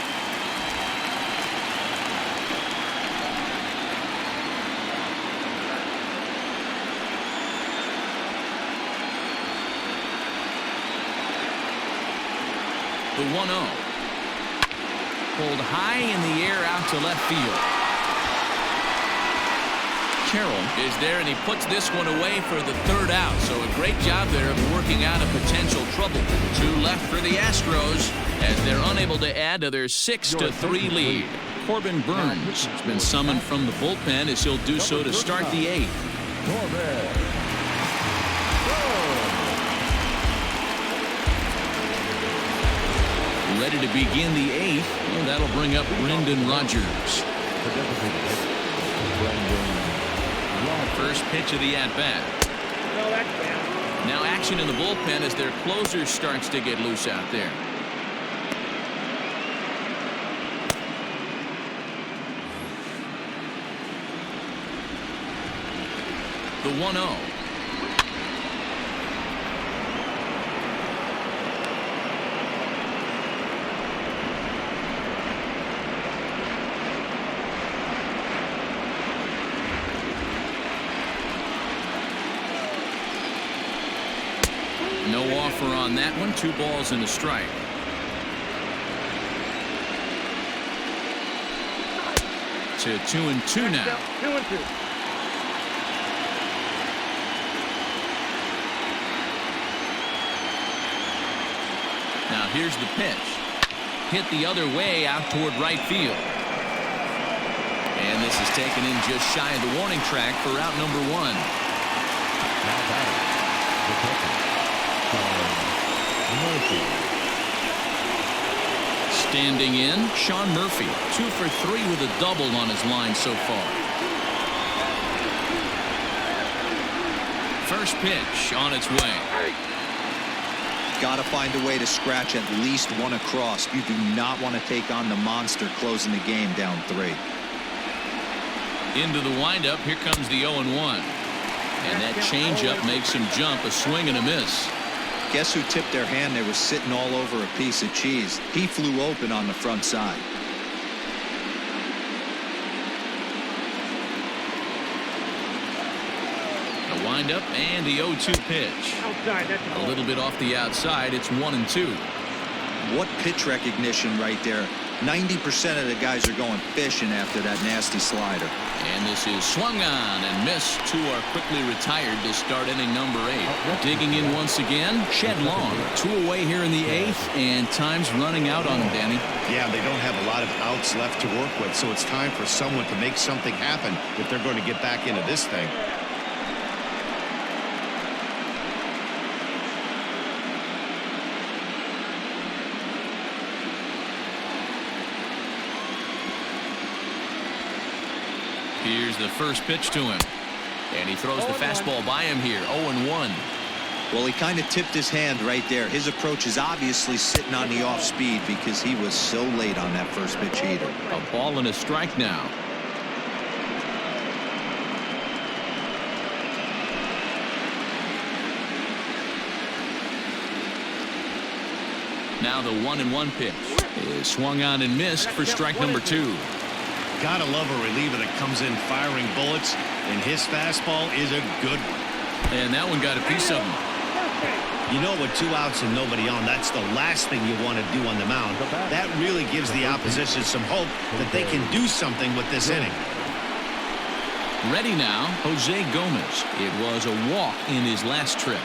The 1-0. Pulled high in the air out to left field. Carroll is there, and he puts this one away for the 3rd out. So a great job there of working out a potential trouble. 2 left for the Astros as they're unable to add to their 6-3 lead. Corbin Burns has been summoned from the bullpen as he'll do so to start the 8th. Ready to begin the 8th, and that'll bring up Brendan Rodgers. First pitch of the at-bat. No, that's down. Now action in the bullpen as their closer starts to get loose out there. the 1-0. No offer on that one. 2 balls and a strike. To 2-2 now. 2-2. Now here's the pitch. Hit the other way out toward right field. And this is taken in just shy of the warning track for out number 1. Now batting, the catcher, Sean Murphy. Standing in, Sean Murphy, 2 for 3 with a double on his line so far. First pitch on its way. Got to find a way to scratch at least one across. You do not want to take on the monster closing the game down 3. Into the windup. Here comes the 0-1. And that changeup makes him jump. A swing and a miss. Guess who tipped their hand? They were sitting all over a piece of cheese. He flew open on the front side. A windup and the 0-2 pitch. Outside, that's A little bit off the outside. It's 1-2. What pitch recognition right there. 90% of the guys are going fishing after that nasty slider. And this is swung on and missed. 2 are quickly retired to start inning number 8. Digging in once again, Shed Long. 2 away here in the 8th, and time's running out on him, Danny. Yeah, they don't have a lot of outs left to work with, so it's time for someone to make something happen if they're going to get back into this thing. Here's the first pitch to him. And he throws the fastball by him here. 0-1. Well, he kind of tipped his hand right there. His approach is obviously sitting on the off speed because he was so late on that first pitch heater. A ball and a strike now. Now the 1-1 pitch is swung on and missed for strike number 2. Gotta love a reliever that comes in firing bullets, and his fastball is a good one. And that one got a piece of him. You know, with 2 outs and nobody on, that's the last thing you want to do on the mound. That really gives the opposition some hope that they can do something with this inning. Ready now, Jose Gomez. It was a walk in his last trip.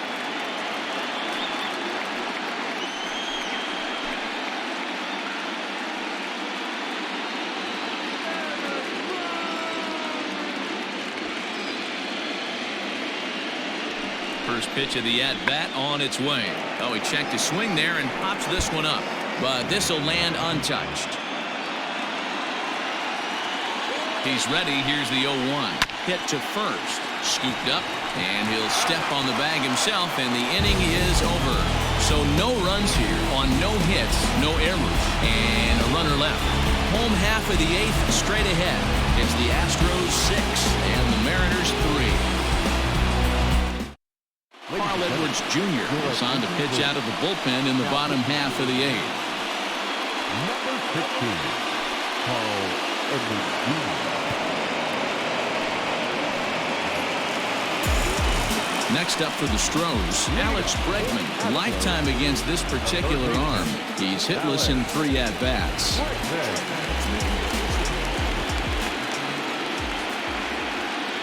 First pitch of the at-bat on its way. Oh, he checked his swing there and pops this one up. But this will land untouched. He's ready. Here's the 0-1. Hit to first. Scooped up. And he'll step on the bag himself, and the inning is over. So no runs here on no hits, no errors, and a runner left. Home half of the 8th straight ahead. It's the Astros 6 and the Mariners 3. Carl Edwards Jr. is on to pitch out of the bullpen in the bottom half of the 8th. Number 15, Carl Edwards Jr. Next up for the Stros, Alex Bregman. Lifetime against this particular arm. He's hitless in 3 at-bats.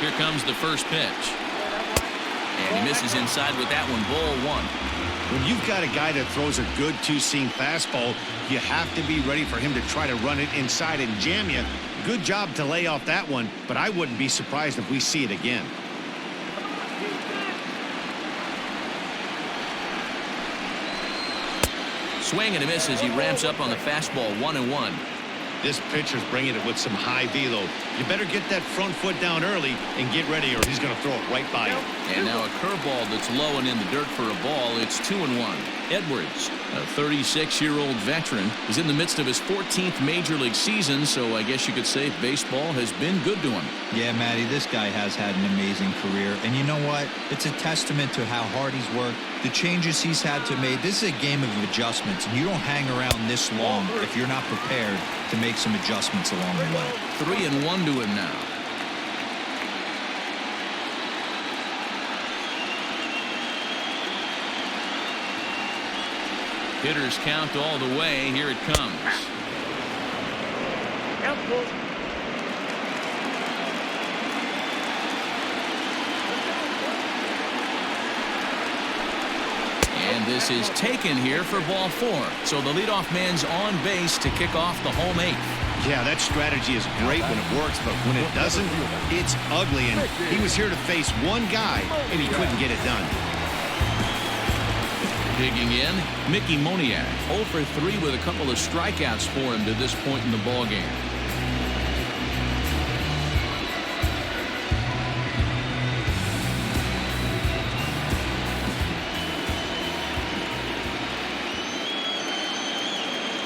Here comes the first pitch. And he misses inside with that one. Ball 1. When you've got a guy that throws a good 2-seam fastball, you have to be ready for him to try to run it inside and jam you. Good job to lay off that one, but I wouldn't be surprised if we see it again. Swing and a miss as he ramps up on the fastball. 1-1. This pitcher's bringing it with some high velo. You better get that front foot down early and get ready, or he's going to throw it right by you. And now a curveball that's low and in the dirt for a ball. It's 2-1. Edwards, a 36-year-old veteran, is in the midst of his 14th major league season, so I guess you could say baseball has been good to him. Yeah, Matty, this guy has had an amazing career. And you know what? It's a testament to how hard he's worked, the changes he's had to make. This is a game of adjustments, and you don't hang around this long if you're not prepared to make some adjustments along the way. 3-1 to him now. Hitters count all the way. Here it comes. And this is taken here for ball 4. So the leadoff man's on base to kick off the home 8th. Yeah, that strategy is great when it works, but when it doesn't, it's ugly. And he was here to face one guy, and he couldn't get it done. Digging in, Mickey Moniak, 0 for 3 with a couple of strikeouts for him to this point in the ballgame.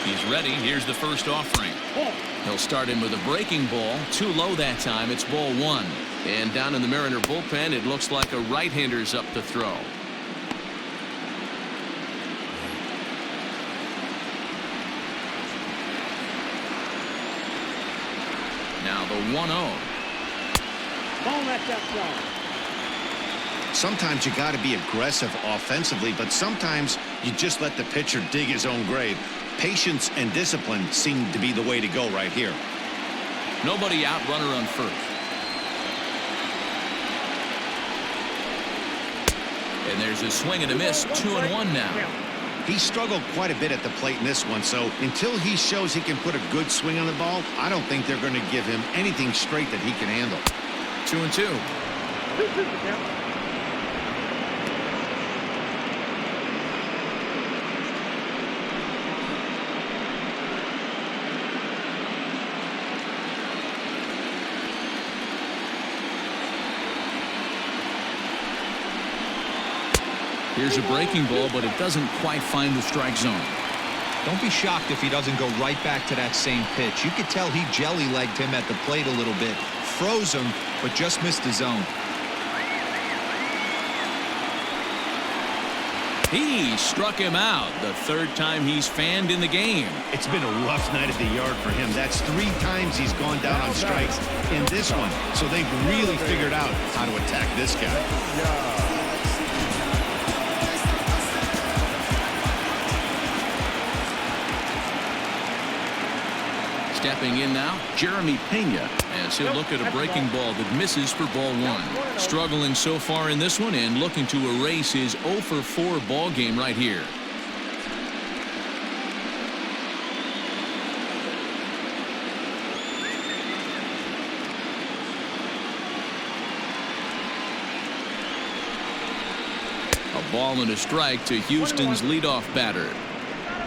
He's ready. Here's the first offering. He'll start him with a breaking ball. Too low that time. It's ball 1. And down in the Mariner bullpen, it looks like a right-hander's up to throw. Now the 1-0. Sometimes you got to be aggressive offensively, but sometimes you just let the pitcher dig his own grave. Patience and discipline seem to be the way to go right here. Nobody out, runner on first. And there's a swing and a miss. 2-1 now. He struggled quite a bit at the plate in this one, so until he shows he can put a good swing on the ball, I don't think they're going to give him anything straight that he can handle. 2-2. Here's a breaking ball, but it doesn't quite find the strike zone. Don't be shocked if he doesn't go right back to that same pitch. You could tell he jelly-legged him at the plate a little bit, froze him, but just missed the zone. He struck him out, the 3rd time he's fanned in the game. It's been a rough night at the yard for him. That's 3 times he's gone down on strikes in this one, so they've really figured out how to attack this guy. Stepping in now, Jeremy Pena, as he'll look at a breaking ball that misses for ball 1. Struggling so far in this one and looking to erase his 0 for 4 ball game right here. A ball and a strike to Houston's leadoff batter.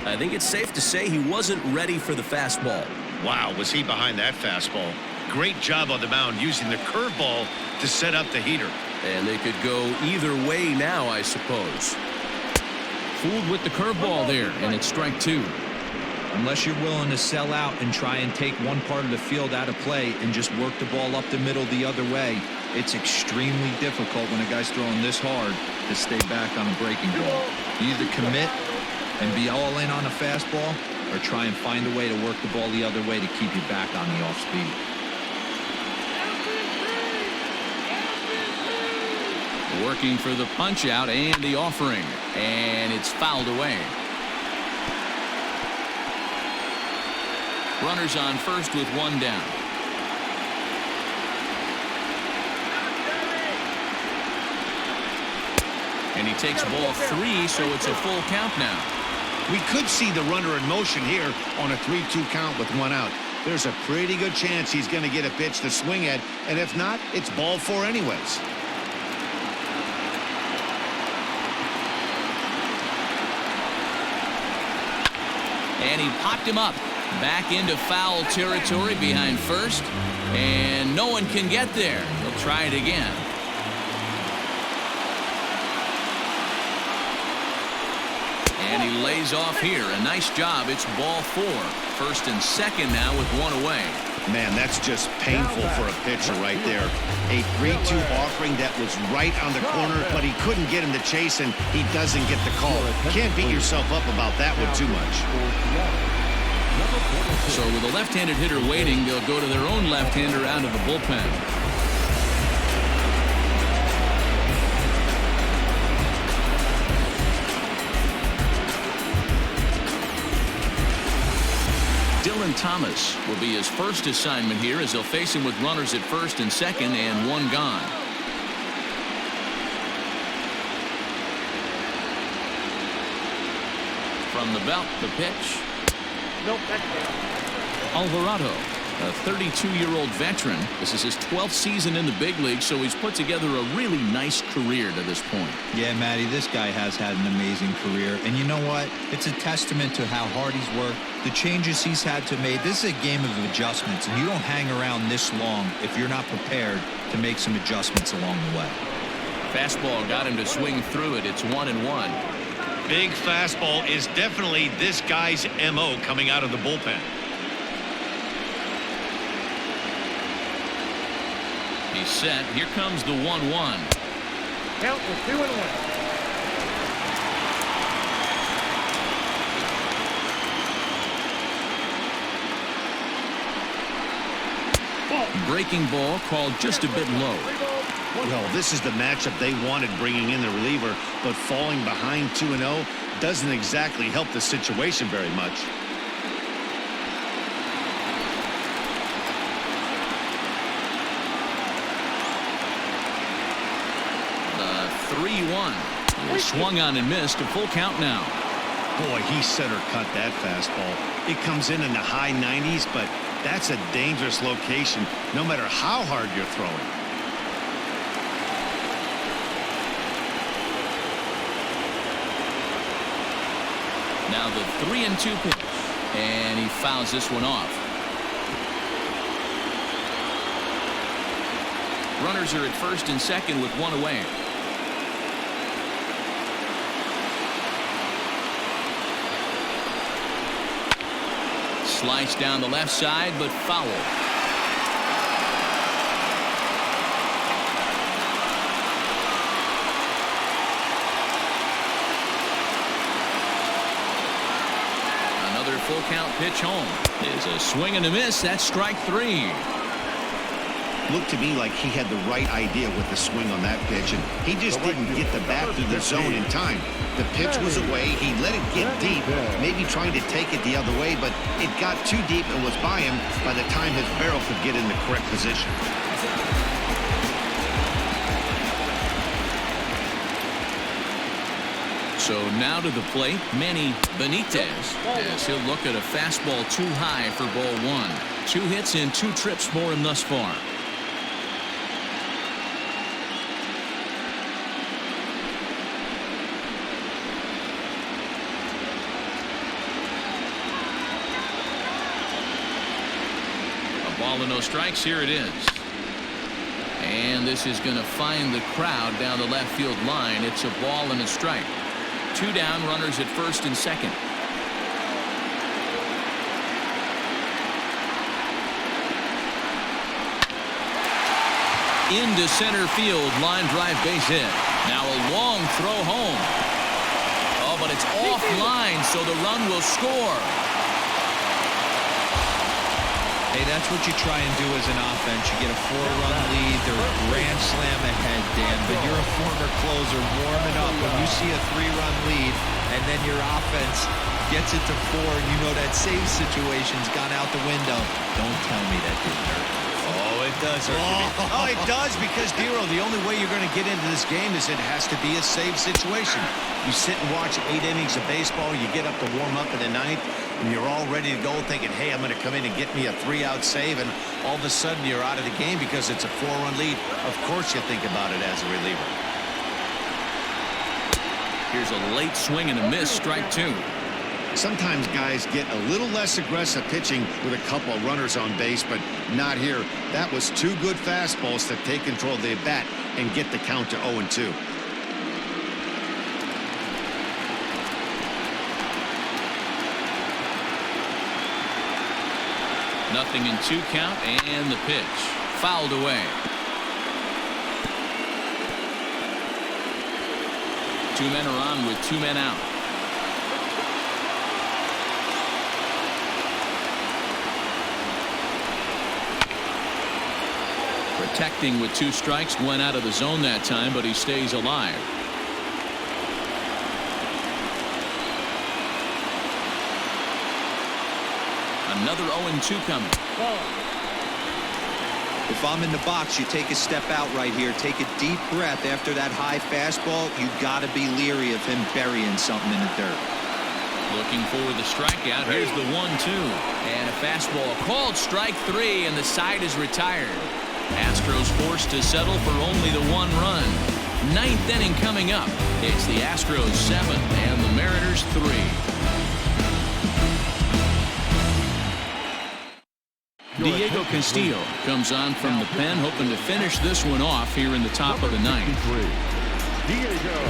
I think it's safe to say he wasn't ready for the fastball. Wow, was he behind that fastball. Great job on the mound using the curveball to set up the heater. And they could go either way now, I suppose. Fooled with the curveball there, and it's strike 2. Unless you're willing to sell out and try and take one part of the field out of play and just work the ball up the middle the other way, it's extremely difficult when a guy's throwing this hard to stay back on a breaking ball. You either commit and be all in on a fastball, or try and find a way to work the ball the other way to keep you back on the off speed. Working for the punch out and the offering, and it's fouled away. Runners on first with 1 down. And he takes ball 3, so it's a full count now. We could see the runner in motion here on a 3-2 count with 1 out. There's a pretty good chance he's going to get a pitch to swing at, and if not, it's ball 4 anyways. And he popped him up. Back into foul territory behind first, and no one can get there. He'll try it again. And he lays off here. A nice job. It's ball 4. First and second now with one away. Man, that's just painful for a pitcher right there. A 3-2 offering that was right on the corner, but he couldn't get him to chase, and he doesn't get the call. Can't beat yourself up about that one too much. So with a left-handed hitter waiting, they'll go to their own left-hander out of the bullpen. Thomas will be his first assignment here as they'll face him with runners at first and second and one gone. From the belt, the pitch. Nope, that's down. Alvarado, a 32-year-old veteran. This is his 12th season in the big league, so he's put together a really nice career to this point. Yeah, Matty, this guy has had an amazing career. And you know what? It's a testament to how hard he's worked, the changes he's had to make. This is a game of adjustments, and you don't hang around this long if you're not prepared to make some adjustments along the way. Fastball got him to swing through it. It's 1-1. Big fastball is definitely this guy's MO coming out of the bullpen. He's set. Here comes the 1-1. Count was 2-1. Breaking ball called just a bit low. Well, this is the matchup they wanted, bringing in the reliever, but falling behind 2-0 doesn't exactly help the situation very much. The 3-1 is swung on and missed. A full count now. Boy, he center cut that fastball. It comes in the high 90s, but that's a dangerous location no matter how hard you're throwing. Now the 3-2 pitch, and he fouls this one off. Runners are at first and second with one away. Slice down the left side, but foul. Another full count pitch home. Is a swing and a miss. That's strike 3. Looked to me like he had the right idea with the swing on that pitch, and he just didn't get the bat through the zone in time. The pitch was away. He let it get deep, maybe trying to take it the other way, but it got too deep and was by him by the time his barrel could get in the correct position. So now to the plate, Manny Benitez, as he'll look at a fastball too high for ball 1. 2 hits and 2 trips for him thus far. Ball and no strikes. Here it is. And this is going to find the crowd down the left field line. It's a ball and a strike. 2 down, runners at first and second. Into center field, line drive base hit. Now a long throw home. Oh, but it's offline, so the run will score. Hey, that's what you try and do as an offense. You get a 4-run lead. They're a grand slam ahead, Dan. But you're a former closer warming up. When you see a 3-run lead and then your offense gets it to 4 and you know that save situation's gone out the window, don't tell me that didn't hurt. Oh, it does hurt. Oh, it does, because, Dero, the only way you're going to get into this game is it has to be a save situation. You sit and watch 8 innings of baseball, you get up to warm up in the 9th, and you're all ready to go thinking, hey, I'm going to come in and get me a 3-out save, and all of a sudden you're out of the game because it's a 4-run lead. Of course you think about it as a reliever. Here's a late swing and a miss, strike 2. Sometimes guys get a little less aggressive pitching with a couple of runners on base, but not here. That was two good fastballs to take control of the bat and get the count to 0-2. Nothing in 2 count, and the pitch fouled away. 2 men are on with 2 men out. Protecting with 2 strikes, went out of the zone that time, but he stays alive. Another 0-2 coming. If I'm in the box, you take a step out right here. Take a deep breath after that high fastball. You got to be leery of him burying something in the dirt. Looking for the strikeout. Here's the 1-2. And a fastball called strike 3, and the side is retired. Astros forced to settle for only the 1 run. 9th inning coming up. It's the Astros 7 and the Mariners 3. Diego Castillo comes on from the pen, hoping to finish this one off here in the top of the 9th. Diego.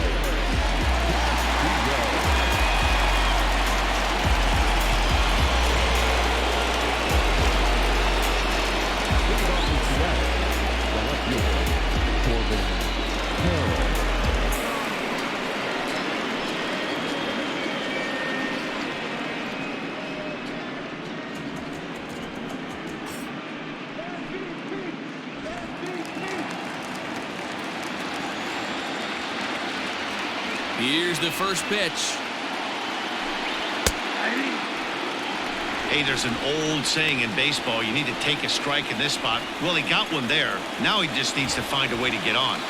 Here's the first pitch. Hey, there's an old saying in baseball, you need to take a strike in this spot. Well, he got one there. Now he just needs to find a way to get on.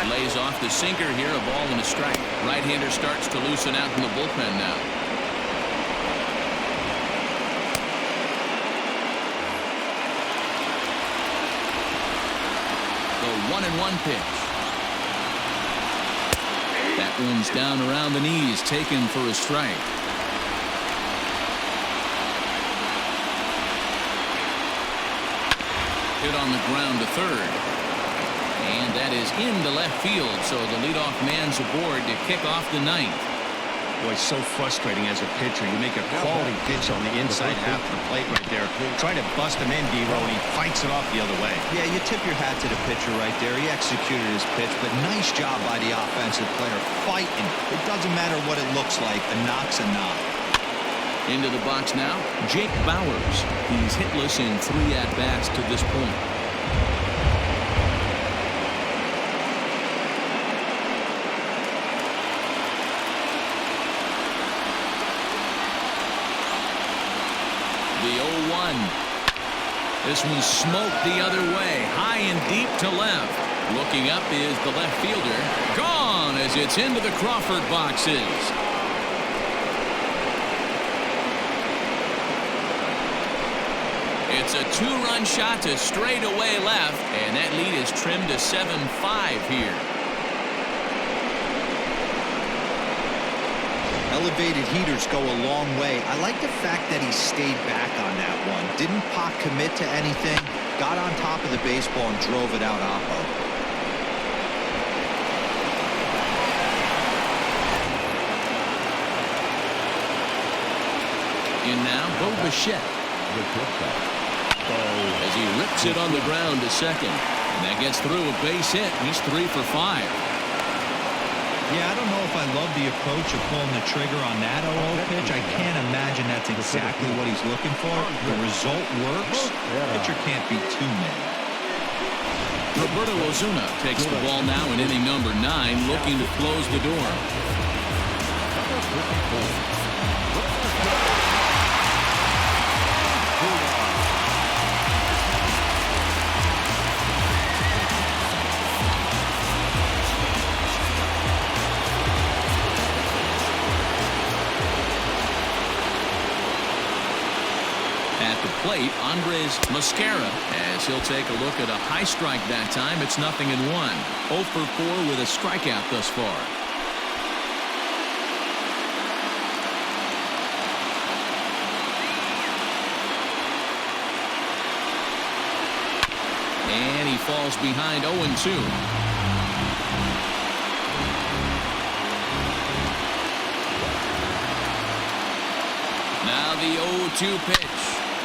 Lays off the sinker here, a ball and a strike. Right-hander starts to loosen out in the bullpen now. The 1-1 pitch. That one's down around the knees, taken for a strike. Hit on the ground to third. And that is into left field, so the leadoff man's aboard to kick off the 9th. Boy, so frustrating as a pitcher. You make a quality pitch on the inside half of the plate right there. Try to bust him in, D-Row, and he fights it off the other way. Yeah, you tip your hat to the pitcher right there. He executed his pitch, but nice job by the offensive player fighting. It doesn't matter what it looks like. A knock's a knock. Into the box now, Jake Bauers. He's hitless in 3 at-bats to this point. The 0-1. This one smoked the other way, high and deep to left. Looking up is the left fielder. Gone as it's into the Crawford boxes. It's a 2-run shot to straightaway left, and that lead is trimmed to 7-5 here. Elevated heaters go a long way. I like the fact that he stayed back on that one. Didn't Pac commit to anything. Got on top of the baseball and drove it out oppo. In now, Bo Bichette. As he rips it on the ground to second. And that gets through a base hit. He's 3 for 5. Yeah, I don't know if I love the approach of pulling the trigger on that 0-0 pitch. I can't imagine that's exactly what he's looking for. The result works. Pitcher can't be too mad. Roberto Osuna takes the ball now in inning number 9, looking to close the door. At the plate, Andres Mascara, as he'll take a look at a high strike that time. It's 0-1. 0 for 4 with a strikeout thus far. And he falls behind 0-2. Now the 0-2 pitch.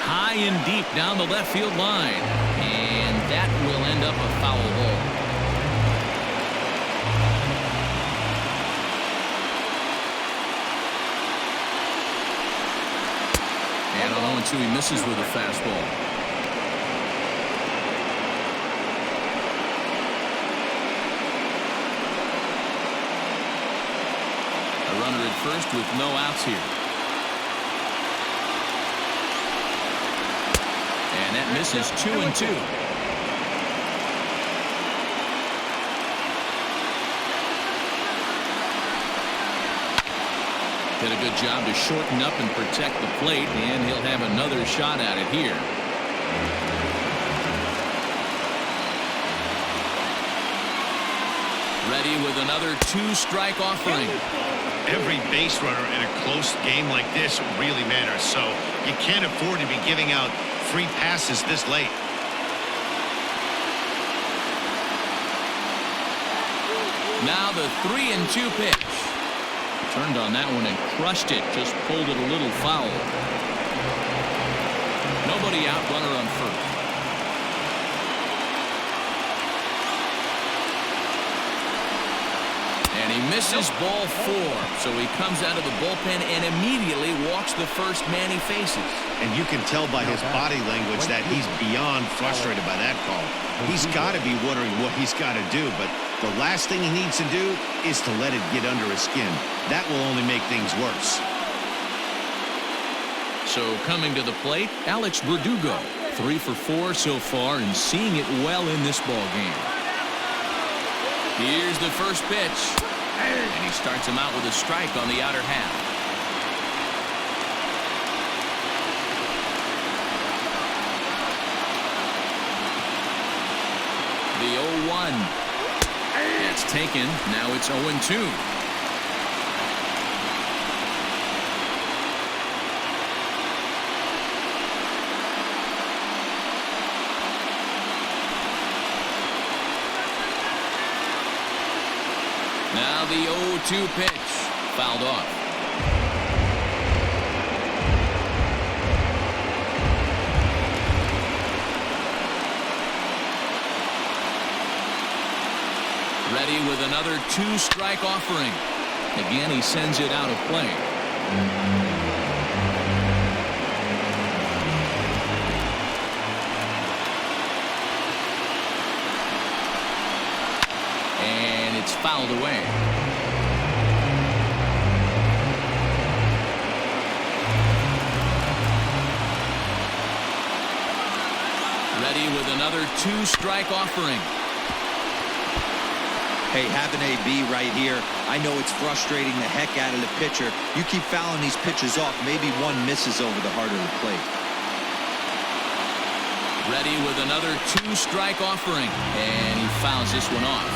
High and deep down the left field line. And that will end up a foul ball. And on 0-2, he misses with a fastball. A runner at first with no outs here. And that misses 2-2. Did a good job to shorten up and protect the plate, and he'll have another shot at it here. Ready with another 2-strike offering. Every base runner in a close game like this really matters, so you can't afford to be giving out free passes this late. Now the 3-2 pitch. Turned on that one and crushed it. Just pulled it a little foul. Nobody out, runner on first. And he misses ball 4. So he comes out of the bullpen and immediately walks the first man he faces. And you can tell by his body language that he's beyond frustrated by that call. He's got to be wondering what he's got to do, but the last thing he needs to do is to let it get under his skin. That will only make things worse. So coming to the plate, Alex Verdugo. 3 for 4 so far and seeing it well in this ball game. Here's the first pitch. And he starts him out with a strike on the outer half. The 0-1. That's taken. Now it's 0-2. Now the 0-2 pitch. Fouled off. Ready with another 2-strike offering. Again, he sends it out of play. And it's fouled away. Ready with another 2-strike offering. Hey, have an AB right here. I know it's frustrating the heck out of the pitcher. You keep fouling these pitches off, maybe one misses over the heart of the plate. Ready with another 2-strike offering. And he fouls this one off.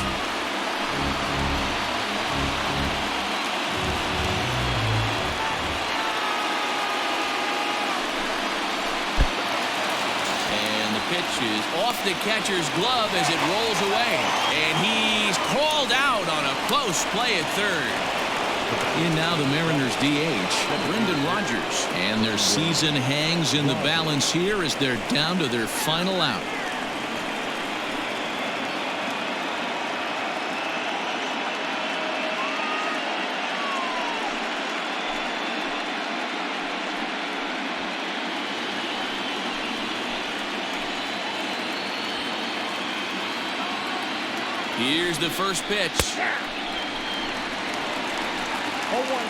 Pitch is off the catcher's glove as it rolls away. And he's called out on a close play at third. In now the Mariners DH, Brendan Rodgers. And their season hangs in the balance here as they're down to their final out. Here's the first pitch. 0-1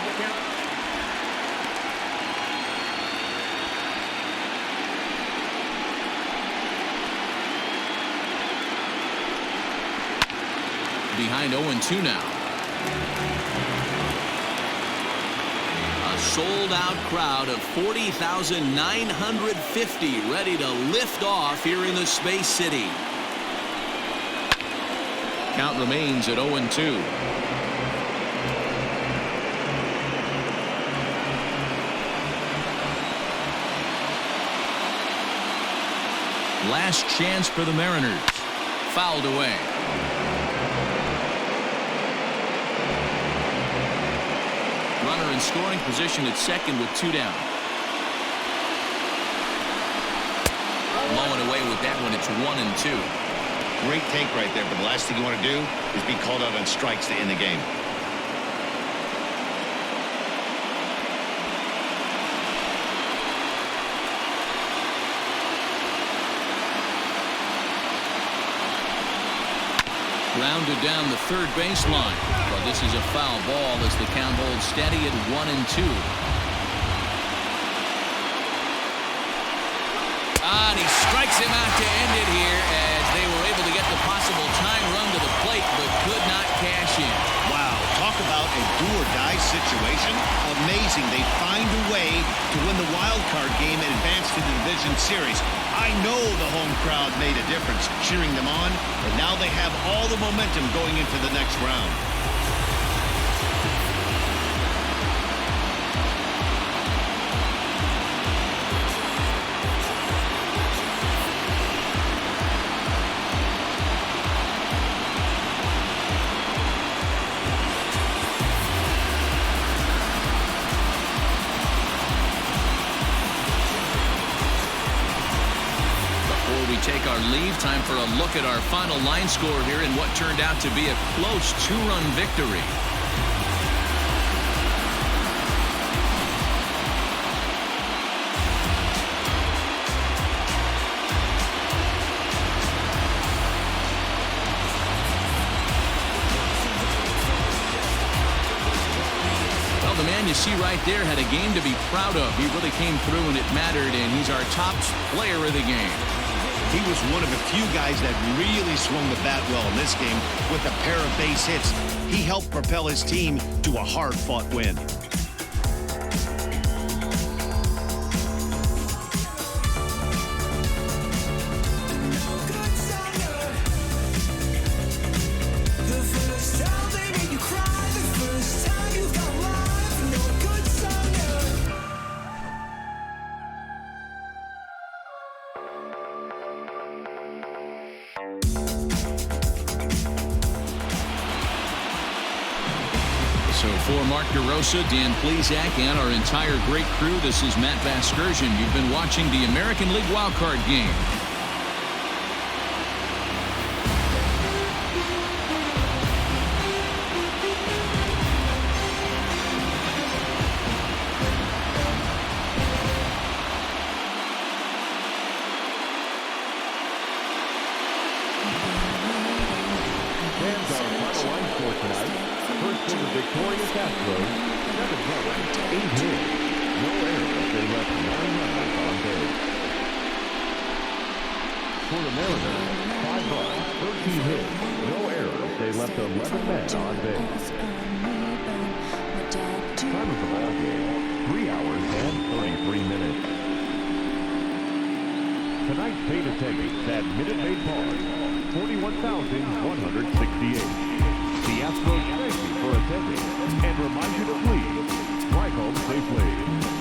the count. Behind 0-2 now. A sold-out crowd of 40,950 ready to lift off here in the Space City. Count remains at 0-2. Last chance for the Mariners. Fouled away. Runner in scoring position at second with 2 down. Blowing away with that one. It's 1-2. Great take right there, but the last thing you want to do is be called out on strikes to end the game. Grounded down the third baseline. Well, this is a foul ball as the count holds steady at 1-2. And he strikes him out to end it here as they were able to get the possible time run to the plate but could not cash in. Wow, talk about a do-or-die situation. Amazing. They find a way to win the wild card game and advance to the division series. I know the home crowd made a difference cheering them on, and now they have all the momentum going into the next round. Take our leave. Time for a look at our final line score here in what turned out to be a close 2-run victory. Well, the man you see right there had a game to be proud of. He really came through and it mattered, and he's our top player of the game. He was one of the few guys that really swung the bat well in this game with a pair of base hits. He helped propel his team to a hard-fought win. So for Mark DeRosa, Dan Plesac, and our entire great crew, this is Matt Vasgersian. You've been watching the American League wildcard game. Fans, our final line score tonight. First for the victorious Astros, 7 runs, 8 hits, no errors. They left 9 runners on base. For the Mariners, 5 runs, 13 hits, no errors. They left 11 men on base. Time of the ball game, 3 hours and 33 minutes. Tonight's paid attendance at Minute Maid Park, 41,168. The Astros thank you for attending and remind you to please drive home safely.